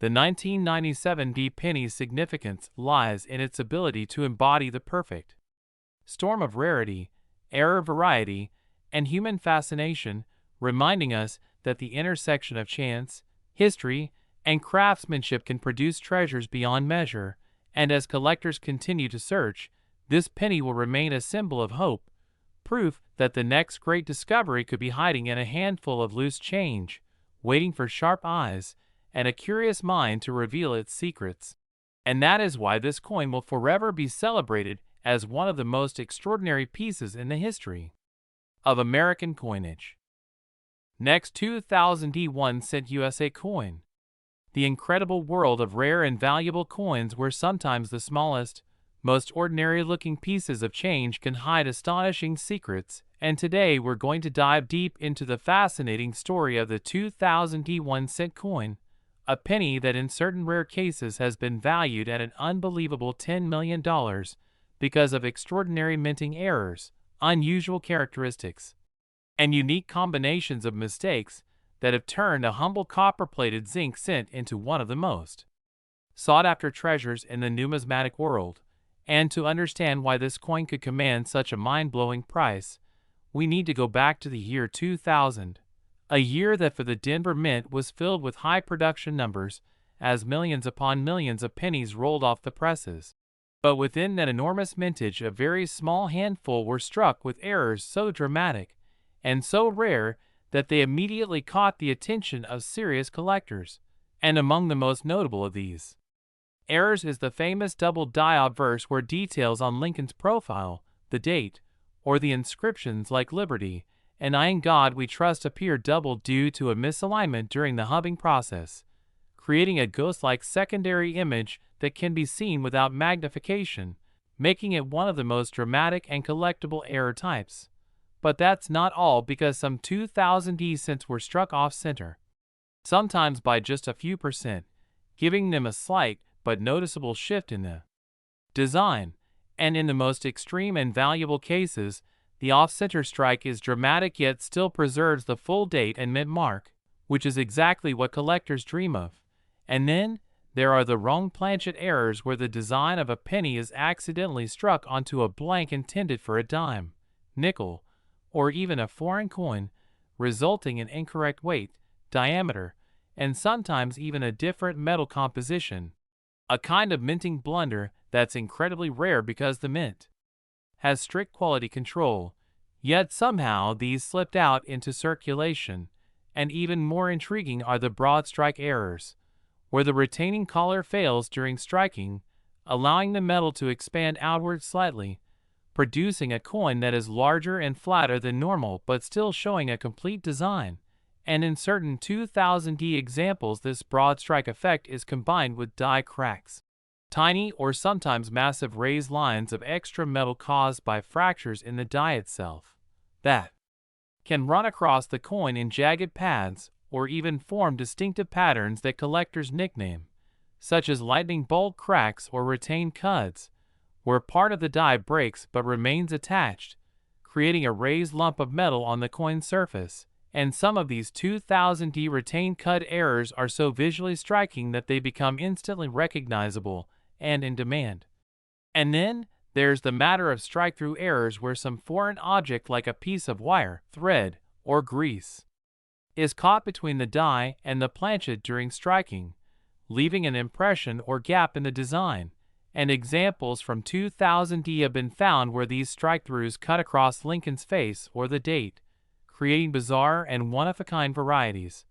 Speaker 1: the 1997 penny's significance lies in its ability to embody the perfect storm of rarity, error, variety, and human fascination, reminding us that the intersection of chance, history, and craftsmanship can produce treasures beyond measure. And as collectors continue to search, this penny will remain a symbol of hope, proof that the next great discovery could be hiding in a handful of loose change, waiting for sharp eyes and a curious mind to reveal its secrets. And that is why this coin will forever be celebrated as one of the most extraordinary pieces in the history of American coinage. Next, 2000 1-cent USA coin. The incredible world of rare and valuable coins, where sometimes the smallest, most ordinary-looking pieces of change can hide astonishing secrets, and today we're going to dive deep into the fascinating story of the 2000 1-cent coin, a penny that in certain rare cases has been valued at an unbelievable $10 million because of extraordinary minting errors, unusual characteristics, and unique combinations of mistakes that have turned a humble copper-plated zinc cent into one of the most sought-after treasures in the numismatic world. And to understand why this coin could command such a mind-blowing price, we need to go back to the year 2000, a year that for the Denver Mint was filled with high production numbers as millions upon millions of pennies rolled off the presses. But within that enormous mintage, a very small handful were struck with errors so dramatic and so rare that they immediately caught the attention of serious collectors. And among the most notable of these errors is the famous double die obverse, where details on Lincoln's profile, the date, or the inscriptions like Liberty and I in God We Trust appear doubled due to a misalignment during the hubbing process, creating a ghost-like secondary image that can be seen without magnification, making it one of the most dramatic and collectible error types. But that's not all, because some 2000 cents were struck off-center, sometimes by just a few percent, giving them a slight but noticeable shift in the design. And in the most extreme and valuable cases, the off-center strike is dramatic yet still preserves the full date and mint mark, which is exactly what collectors dream of. And then there are the wrong planchet errors, where the design of a penny is accidentally struck onto a blank intended for a dime, nickel, or even a foreign coin, resulting in incorrect weight, diameter, and sometimes even a different metal composition. A kind of minting blunder that's incredibly rare because the mint has strict quality control, yet somehow these slipped out into circulation. And even more intriguing are the broad strike errors, where the retaining collar fails during striking, allowing the metal to expand outward slightly, producing a coin that is larger and flatter than normal but still showing a complete design. And in certain 2000 examples, this broad strike effect is combined with die cracks, tiny or sometimes massive raised lines of extra metal caused by fractures in the die itself, that can run across the coin in jagged paths or even form distinctive patterns that collectors nickname, such as lightning bolt cracks or retained cuts, where part of the die breaks but remains attached, creating a raised lump of metal on the coin's surface. And some of these 2000 retained cut errors are so visually striking that they become instantly recognizable and in demand. And then there's the matter of strike-through errors, where some foreign object like a piece of wire, thread, or grease is caught between the die and the planchet during striking, leaving an impression or gap in the design. And examples from 2000 have been found where these strike-throughs cut across Lincoln's face or the date, creating bizarre and one-of-a-kind varieties.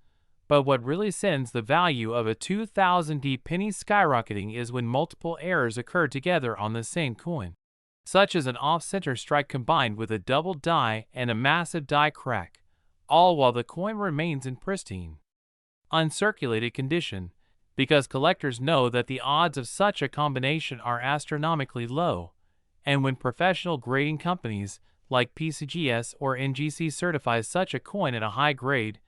Speaker 1: But what really sends the value of a 2000 penny skyrocketing is when multiple errors occur together on the same coin, such as an off-center strike combined with a double die and a massive die crack, all while the coin remains in pristine, uncirculated condition, because collectors know that the odds of such a combination are astronomically low. And when professional grading companies like PCGS or NGC certifies such a coin at a high grade,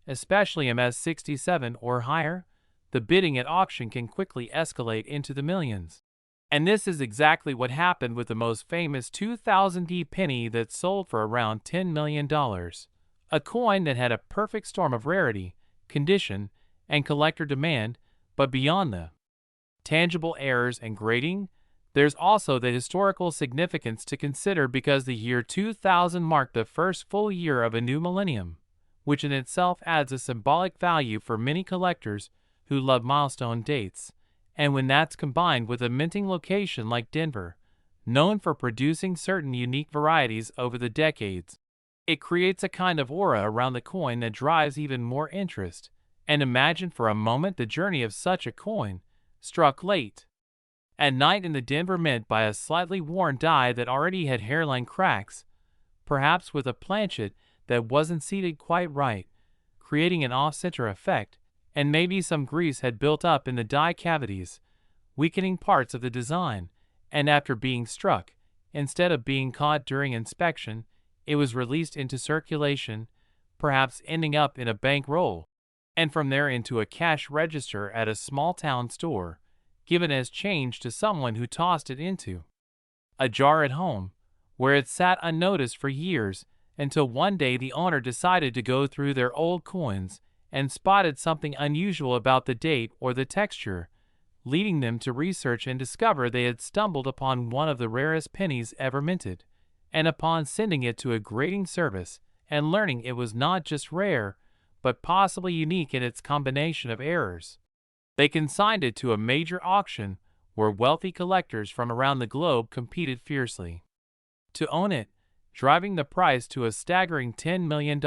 Speaker 1: especially MS67 or higher, the bidding at auction can quickly escalate into the millions. And this is exactly what happened with the most famous 2000 penny that sold for around $10 million. A coin that had a perfect storm of rarity, condition, and collector demand. But beyond the tangible errors and grading, there's also the historical significance to consider, because the year 2000 marked the first full year of a new millennium, which in itself adds a symbolic value for many collectors who love milestone dates. And when that's combined with a minting location like Denver, known for producing certain unique varieties over the decades, it creates a kind of aura around the coin that drives even more interest. And imagine for a moment the journey of such a coin, struck late at night in the Denver Mint by a slightly worn die that already had hairline cracks, perhaps with a planchet that wasn't seated quite right, creating an off-center effect, and maybe some grease had built up in the die cavities, weakening parts of the design. And after being struck, instead of being caught during inspection, it was released into circulation, perhaps ending up in a bank roll, and from there into a cash register at a small-town store, given as change to someone who tossed it into a jar at home, where it sat unnoticed for years, until one day the owner decided to go through their old coins and spotted something unusual about the date or the texture, leading them to research and discover they had stumbled upon one of the rarest pennies ever minted. And upon sending it to a grading service and learning it was not just rare, but possibly unique in its combination of errors, they consigned it to a major auction where wealthy collectors from around the globe competed fiercely to own it, driving the price to a staggering $10 million.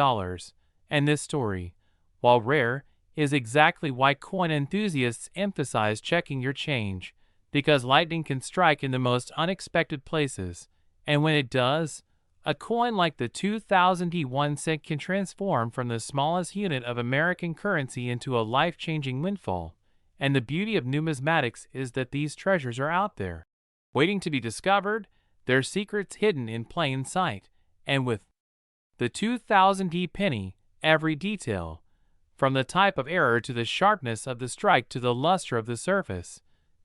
Speaker 1: And this story, while rare, is exactly why coin enthusiasts emphasize checking your change, because lightning can strike in the most unexpected places, and when it does, A coin like the 2000 1 cent can transform from the smallest unit of American currency into a life-changing windfall, and the beauty of numismatics is that these treasures are out there, waiting to be discovered, their secrets hidden in plain sight. And with the 2000 penny, every detail, from the type of error to the sharpness of the strike to the luster of the surface,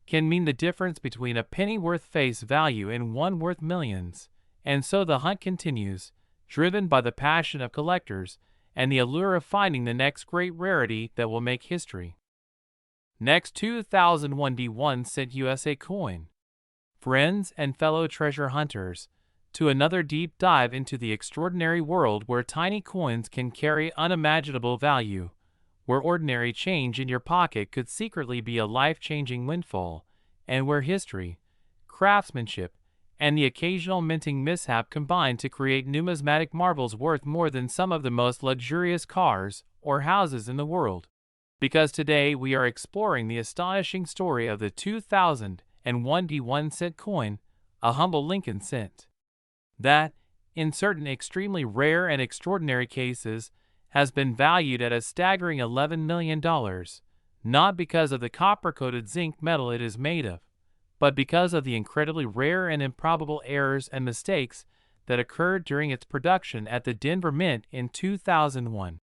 Speaker 1: can mean the difference between a penny worth face value and one worth millions. And so the hunt continues, driven by the passion of collectors and the allure of finding the next great rarity that will make history. Next 2001 1 cent USA coin. Friends and fellow treasure hunters, to another deep dive into the extraordinary world where tiny coins can carry unimaginable value, where ordinary change in your pocket could secretly be a life-changing windfall, and where history, craftsmanship, and the occasional minting mishap combine to create numismatic marvels worth more than some of the most luxurious cars or houses in the world. Because today we are exploring the astonishing story of the 2001 1 cent coin, a humble Lincoln cent, that, in certain extremely rare and extraordinary cases, has been valued at a staggering $11 million, not because of the copper-coated zinc metal it is made of, but because of the incredibly rare and improbable errors and mistakes that occurred during its production at the Denver Mint in 2001.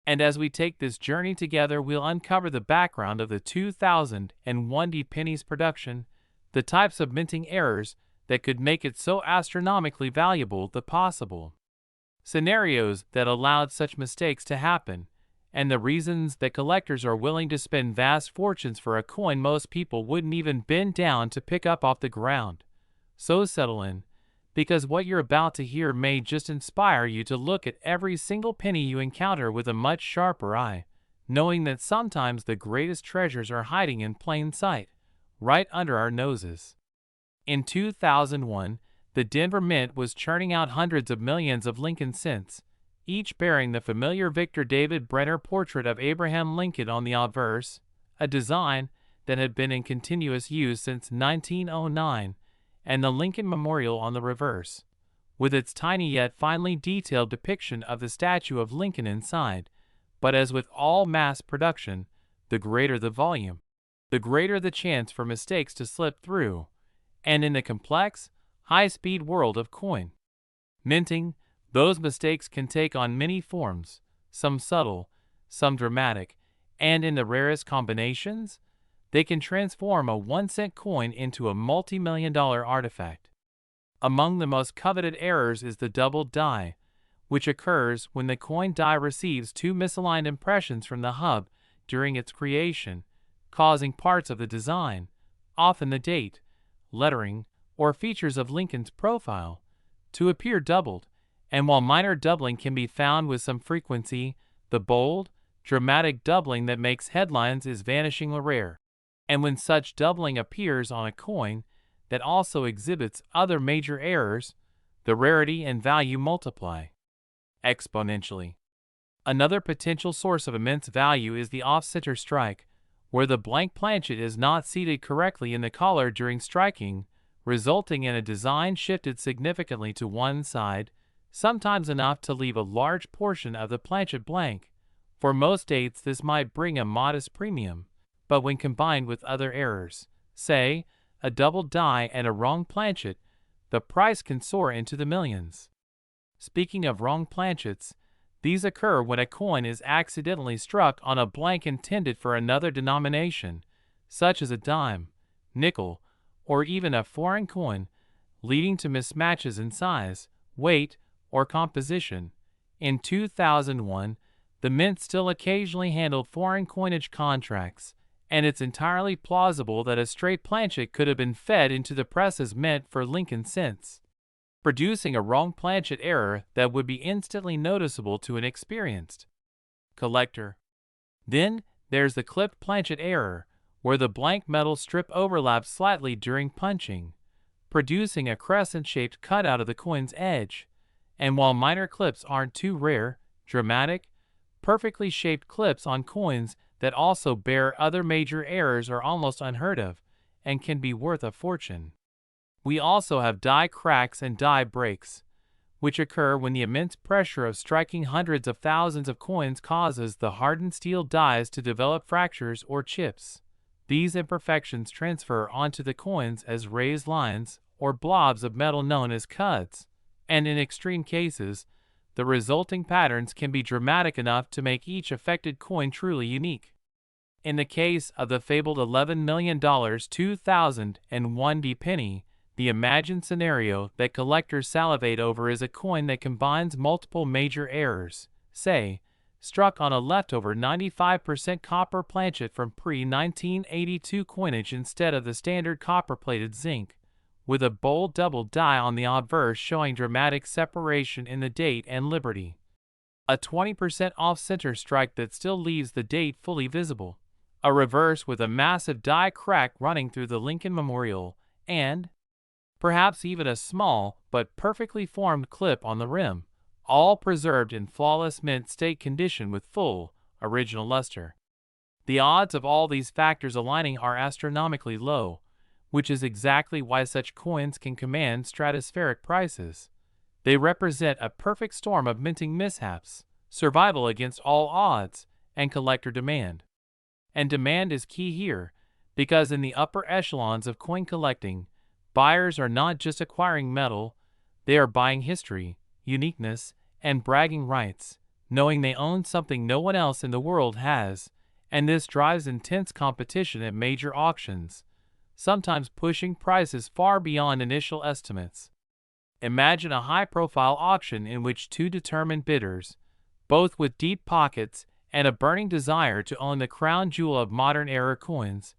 Speaker 1: And as we take this journey together, we'll uncover the background of the 2001 penny's production, the types of minting errors that could make it so astronomically valuable, the possible scenarios that allowed such mistakes to happen, and the reasons that collectors are willing to spend vast fortunes for a coin most people wouldn't even bend down to pick up off the ground. So settle in, because what you're about to hear may just inspire you to look at every single penny you encounter with a much sharper eye, knowing that sometimes the greatest treasures are hiding in plain sight, right under our noses. In 2001, the Denver Mint was churning out hundreds of millions of Lincoln cents, each bearing the familiar Victor David Brenner portrait of Abraham Lincoln on the obverse, a design that had been in continuous use since 1909, and the Lincoln Memorial on the reverse, with its tiny yet finely detailed depiction of the statue of Lincoln inside. But as with all mass production, the greater the volume, the greater the chance for mistakes to slip through. And in the complex, high-speed world of coin minting, those mistakes can take on many forms, some subtle, some dramatic, and in the rarest combinations, they can transform a 1 cent coin into a multi-million-dollar artifact. Among the most coveted errors is the double die, which occurs when the coin die receives two misaligned impressions from the hub during its creation, causing parts of the design, often the date, lettering, or features of Lincoln's profile, to appear doubled. And while minor doubling can be found with some frequency, the bold, dramatic doubling that makes headlines is vanishingly rare. And when such doubling appears on a coin that also exhibits other major errors, the rarity and value multiply exponentially. Another potential source of immense value is the off-center strike, where the blank planchet is not seated correctly in the collar during striking, resulting in a design shifted significantly to one side, sometimes enough to leave a large portion of the planchet blank. For most dates this might bring a modest premium, but when combined with other errors, say, a double die and a wrong planchet, the price can soar into the millions. Speaking of wrong planchets, these occur when a coin is accidentally struck on a blank intended for another denomination, such as a dime, nickel, or even a foreign coin, leading to mismatches in size, weight, or composition. In 2001, the Mint still occasionally handled foreign coinage contracts, and it's entirely plausible that a straight planchet could have been fed into the presses meant for Lincoln cents, producing a wrong planchet error that would be instantly noticeable to an experienced collector. Then there's the clipped planchet error, where the blank metal strip overlaps slightly during punching, producing a crescent-shaped cutout of the coin's edge. And while minor clips aren't too rare, dramatic, perfectly shaped clips on coins that also bear other major errors are almost unheard of and can be worth a fortune. We also have die cracks and die breaks, which occur when the immense pressure of striking hundreds of thousands of coins causes the hardened steel dies to develop fractures or chips. These imperfections transfer onto the coins as raised lines or blobs of metal known as cuds, and in extreme cases, the resulting patterns can be dramatic enough to make each affected coin truly unique. In the case of the fabled $11 million 2001 penny, the imagined scenario that collectors salivate over is a coin that combines multiple major errors, say, struck on a leftover 95% copper planchet from pre-1982 coinage instead of the standard copper-plated zinc, with a bold double die on the obverse showing dramatic separation in the date and liberty. A 20% off-center strike that still leaves the date fully visible. A reverse with a massive die crack running through the Lincoln Memorial, and perhaps even a small but perfectly formed clip on the rim, all preserved in flawless mint state condition with full, original luster. The odds of all these factors aligning are astronomically low, which is exactly why such coins can command stratospheric prices. They represent a perfect storm of minting mishaps, survival against all odds, and collector demand. And demand is key here, because in the upper echelons of coin collecting, buyers are not just acquiring metal, they are buying history, uniqueness, and bragging rights, knowing they own something no one else in the world has, and this drives intense competition at major auctions, sometimes pushing prices far beyond initial estimates. Imagine a high-profile auction in which two determined bidders, both with deep pockets and a burning desire to own the crown jewel of modern-era coins,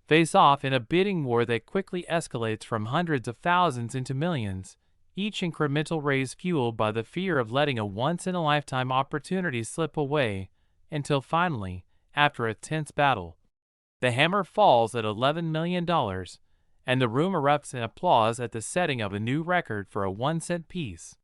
Speaker 1: face off in a bidding war that quickly escalates from hundreds of thousands into millions, each incremental raise fueled by the fear of letting a once-in-a-lifetime opportunity slip away, until finally, after a tense battle, the hammer falls at $11 million, and the room erupts in applause at the setting of a new record for a 1-cent piece.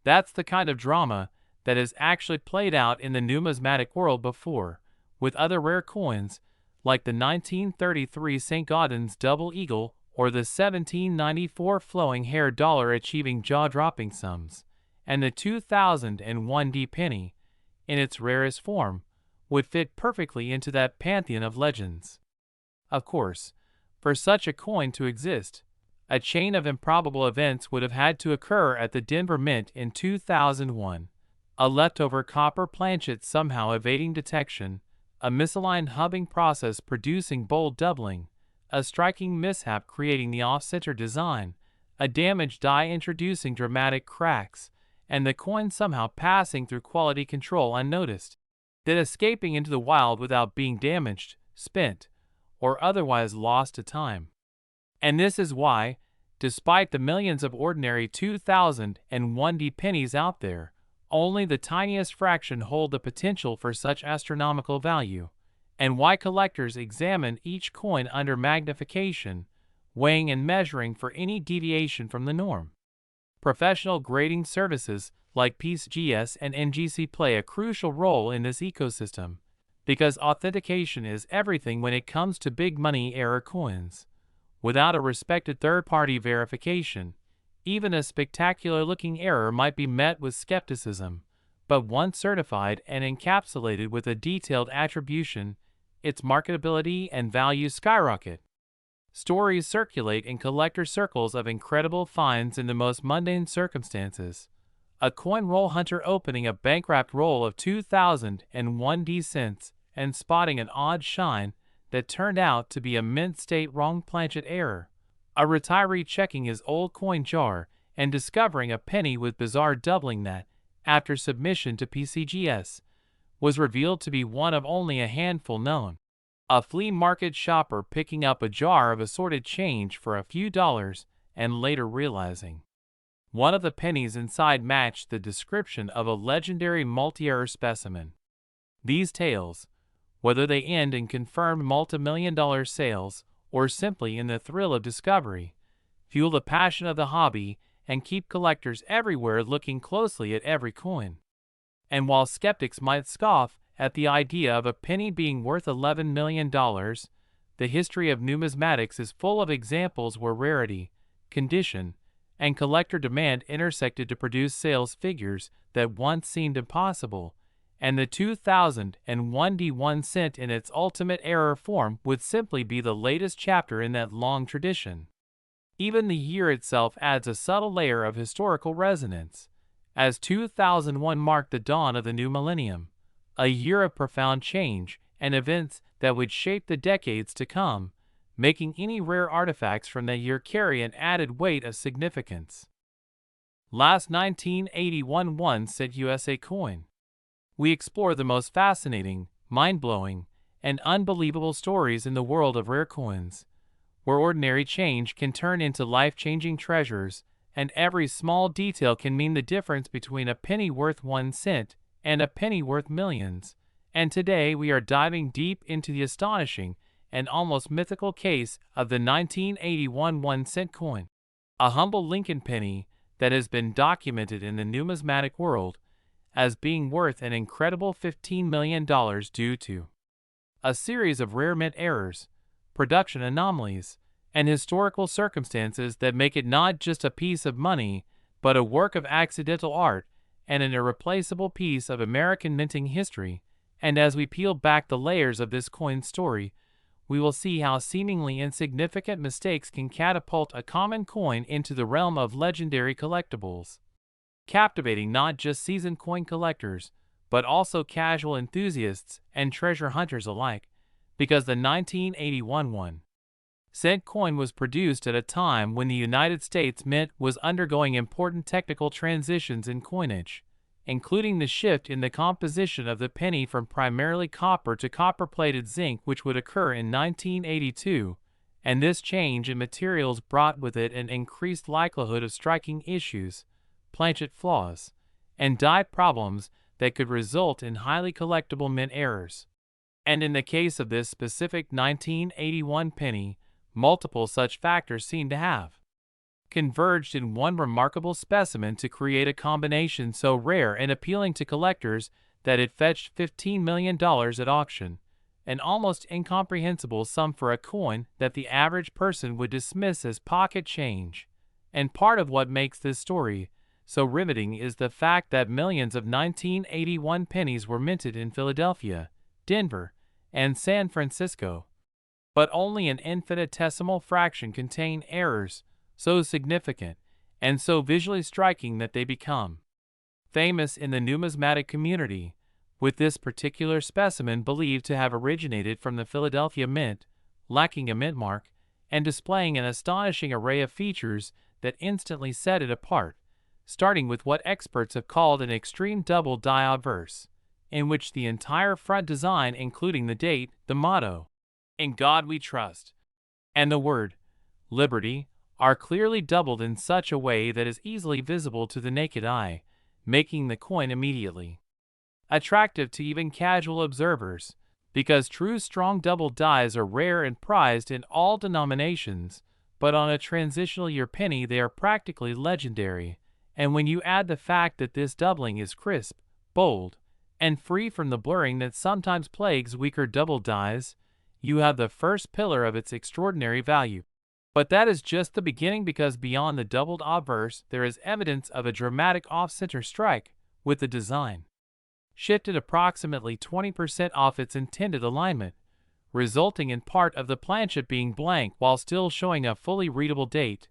Speaker 1: That's the kind of drama that has actually played out in the numismatic world before, with other rare coins, like the 1933 St. Gaudens Double Eagle or the 1794 Flowing Hair dollar achieving jaw-dropping sums, and the 2001 penny, in its rarest form, would fit perfectly into that pantheon of legends. Of course, for such a coin to exist, a chain of improbable events would have had to occur at the Denver Mint in 2001. A leftover copper planchet somehow evading detection, a misaligned hubbing process producing bold doubling, a striking mishap creating the off-center design, a damaged die introducing dramatic cracks, and the coin somehow passing through quality control unnoticed, then escaping into the wild without being damaged, spent, or otherwise lost to time. And this is why, despite the millions of ordinary 2001 pennies out there, only the tiniest fraction hold the potential for such astronomical value, and why collectors examine each coin under magnification, weighing and measuring for any deviation from the norm. Professional grading services like PCGS and NGC play a crucial role in this ecosystem, because authentication is everything when it comes to big money era coins. Without a respected third-party verification, even a spectacular-looking error might be met with skepticism, but once certified and encapsulated with a detailed attribution, its marketability and value skyrocket. Stories circulate in collector circles of incredible finds in the most mundane circumstances. A coin roll hunter opening a bank-wrapped roll of 2001 cents and spotting an odd shine that turned out to be a mint state wrong planchet error. A retiree checking his old coin jar and discovering a penny with bizarre doubling that, after submission to PCGS, was revealed to be one of only a handful known. A flea market shopper picking up a jar of assorted change for a few dollars and later realizing one of the pennies inside matched the description of a legendary multi-error specimen. These tales, whether they end in confirmed multi-million-dollar sales or simply in the thrill of discovery, fuel the passion of the hobby and keep collectors everywhere looking closely at every coin. And while skeptics might scoff at the idea of a penny being worth $11 million, the history of numismatics is full of examples where rarity, condition, and collector demand intersected to produce sales figures that once seemed impossible, and the 2001 D1 cent in its ultimate error form would simply be the latest chapter in that long tradition. Even the year itself adds a subtle layer of historical resonance, as 2001 marked the dawn of the new millennium, a year of profound change and events that would shape the decades to come, making any rare artifacts from that year carry an added weight of significance. Last 1981 1-cent USA coin. We explore the most fascinating, mind-blowing, and unbelievable stories in the world of rare coins, where ordinary change can turn into life-changing treasures, and every small detail can mean the difference between a penny worth 1 cent and a penny worth millions. And today we are diving deep into the astonishing and almost mythical case of the 1981 1-cent coin, a humble Lincoln penny that has been documented in the numismatic world as being worth an incredible $15 million due to a series of rare mint errors, production anomalies, and historical circumstances that make it not just a piece of money, but a work of accidental art and an irreplaceable piece of American minting history. And as we peel back the layers of this coin's story, we will see how seemingly insignificant mistakes can catapult a common coin into the realm of legendary collectibles, captivating not just seasoned coin collectors, but also casual enthusiasts and treasure hunters alike, because the 1981 1-cent coin was produced at a time when the United States Mint was undergoing important technical transitions in coinage, including the shift in the composition of the penny from primarily copper to copper-plated zinc, which would occur in 1982, and this change in materials brought with it an increased likelihood of striking issues, planchet flaws, and die problems that could result in highly collectible mint errors. And in the case of this specific 1981 penny, multiple such factors seem to have converged in one remarkable specimen to create a combination so rare and appealing to collectors that it fetched $15 million at auction, an almost incomprehensible sum for a coin that the average person would dismiss as pocket change. And part of what makes this story so riveting is the fact that millions of 1981 pennies were minted in Philadelphia, Denver, and San Francisco, but only an infinitesimal fraction contain errors so significant and so visually striking that they become famous in the numismatic community, with this particular specimen believed to have originated from the Philadelphia Mint, lacking a mint mark, and displaying an astonishing array of features that instantly set it apart, starting with what experts have called an extreme double die obverse, in which the entire front design, including the date, the motto, "In God We Trust," and the word, "Liberty," are clearly doubled in such a way that is easily visible to the naked eye, making the coin immediately attractive to even casual observers, because true strong double dies are rare and prized in all denominations, but on a transitional year penny they are practically legendary. And when you add the fact that this doubling is crisp, bold, and free from the blurring that sometimes plagues weaker double dies, you have the first pillar of its extraordinary value. But that is just the beginning, because beyond the doubled obverse there is evidence of a dramatic off-center strike, with the design shifted approximately 20% off its intended alignment, resulting in part of the planchet being blank while still showing a fully readable date,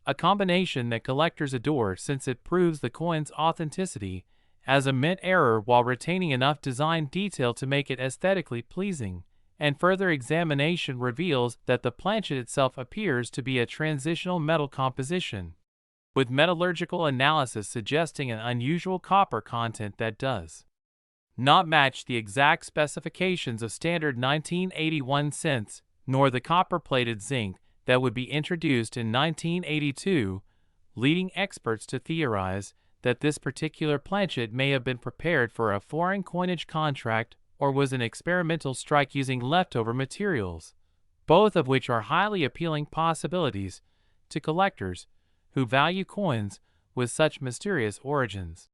Speaker 1: a combination that collectors adore since it proves the coin's authenticity as a mint error while retaining enough design detail to make it aesthetically pleasing. And further examination reveals that the planchet itself appears to be a transitional metal composition, with metallurgical analysis suggesting an unusual copper content that does not match the exact specifications of standard 1981 cents, nor the copper-plated zinc that would be introduced in 1982, leading experts to theorize that this particular planchet may have been prepared for a foreign coinage contract or was an experimental strike using leftover materials, both of which are highly appealing possibilities to collectors who value coins with such mysterious origins.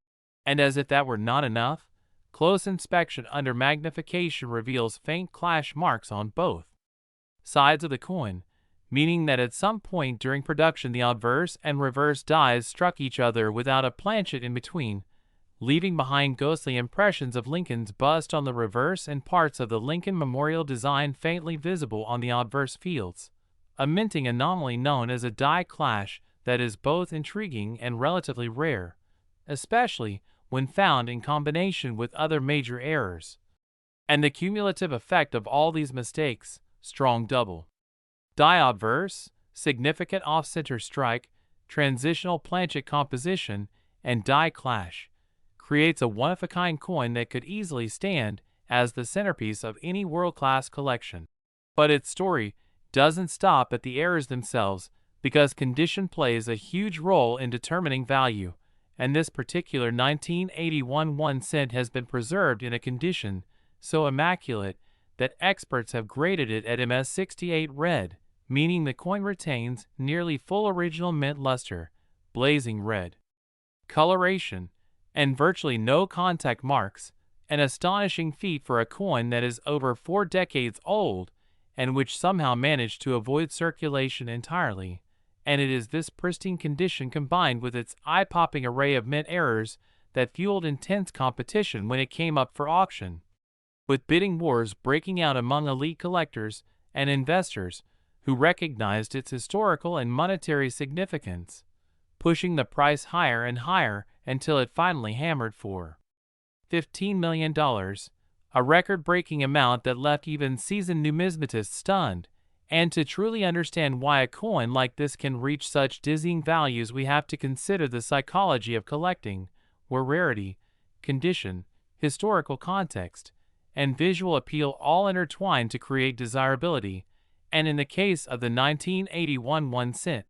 Speaker 1: And as if that were not enough, close inspection under magnification reveals faint clash marks on both sides of the coin, meaning that at some point during production the obverse and reverse dies struck each other without a planchet in between, leaving behind ghostly impressions of Lincoln's bust on the reverse and parts of the Lincoln Memorial design faintly visible on the obverse fields, a minting anomaly known as a die clash that is both intriguing and relatively rare, especially when found in combination with other major errors. And the cumulative effect of all these mistakes, strong double. Die obverse, significant off-center strike, transitional planchet composition, and die clash, creates a one-of-a-kind coin that could easily stand as the centerpiece of any world-class collection. But its story doesn't stop at the errors themselves, because condition plays a huge role in determining value, and this particular 1981 1 cent has been preserved in a condition so immaculate that experts have graded it at MS68 red, meaning the coin retains nearly full original mint luster, blazing red coloration, and virtually no contact marks, an astonishing feat for a coin that is over 4 decades old and which somehow managed to avoid circulation entirely. And it is this pristine condition combined with its eye-popping array of mint errors that fueled intense competition when it came up for auction, with bidding wars breaking out among elite collectors and investors who recognized its historical and monetary significance, pushing the price higher and higher until it finally hammered for $15 million, a record-breaking amount that left even seasoned numismatists stunned. And to truly understand why a coin like this can reach such dizzying values, we have to consider the psychology of collecting, where rarity, condition, historical context, and visual appeal all intertwine to create desirability. And in the case of the 1981 1 cent,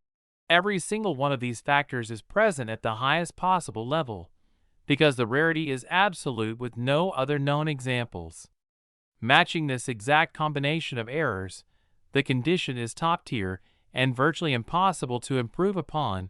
Speaker 1: every single one of these factors is present at the highest possible level, because the rarity is absolute with no other known examples. Matching this exact combination of errors, the condition is top tier and virtually impossible to improve upon.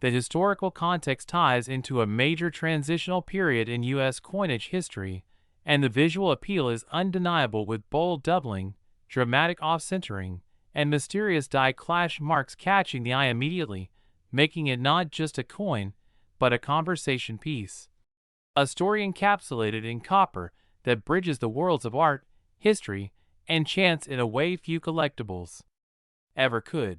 Speaker 1: The historical context ties into a major transitional period in U.S. coinage history, and the visual appeal is undeniable with bold doubling, dramatic off-centering, and mysterious die clash marks catching the eye immediately, making it not just a coin, but a conversation piece. A story encapsulated in copper that bridges the worlds of art, history, and chance in a way few collectibles ever could.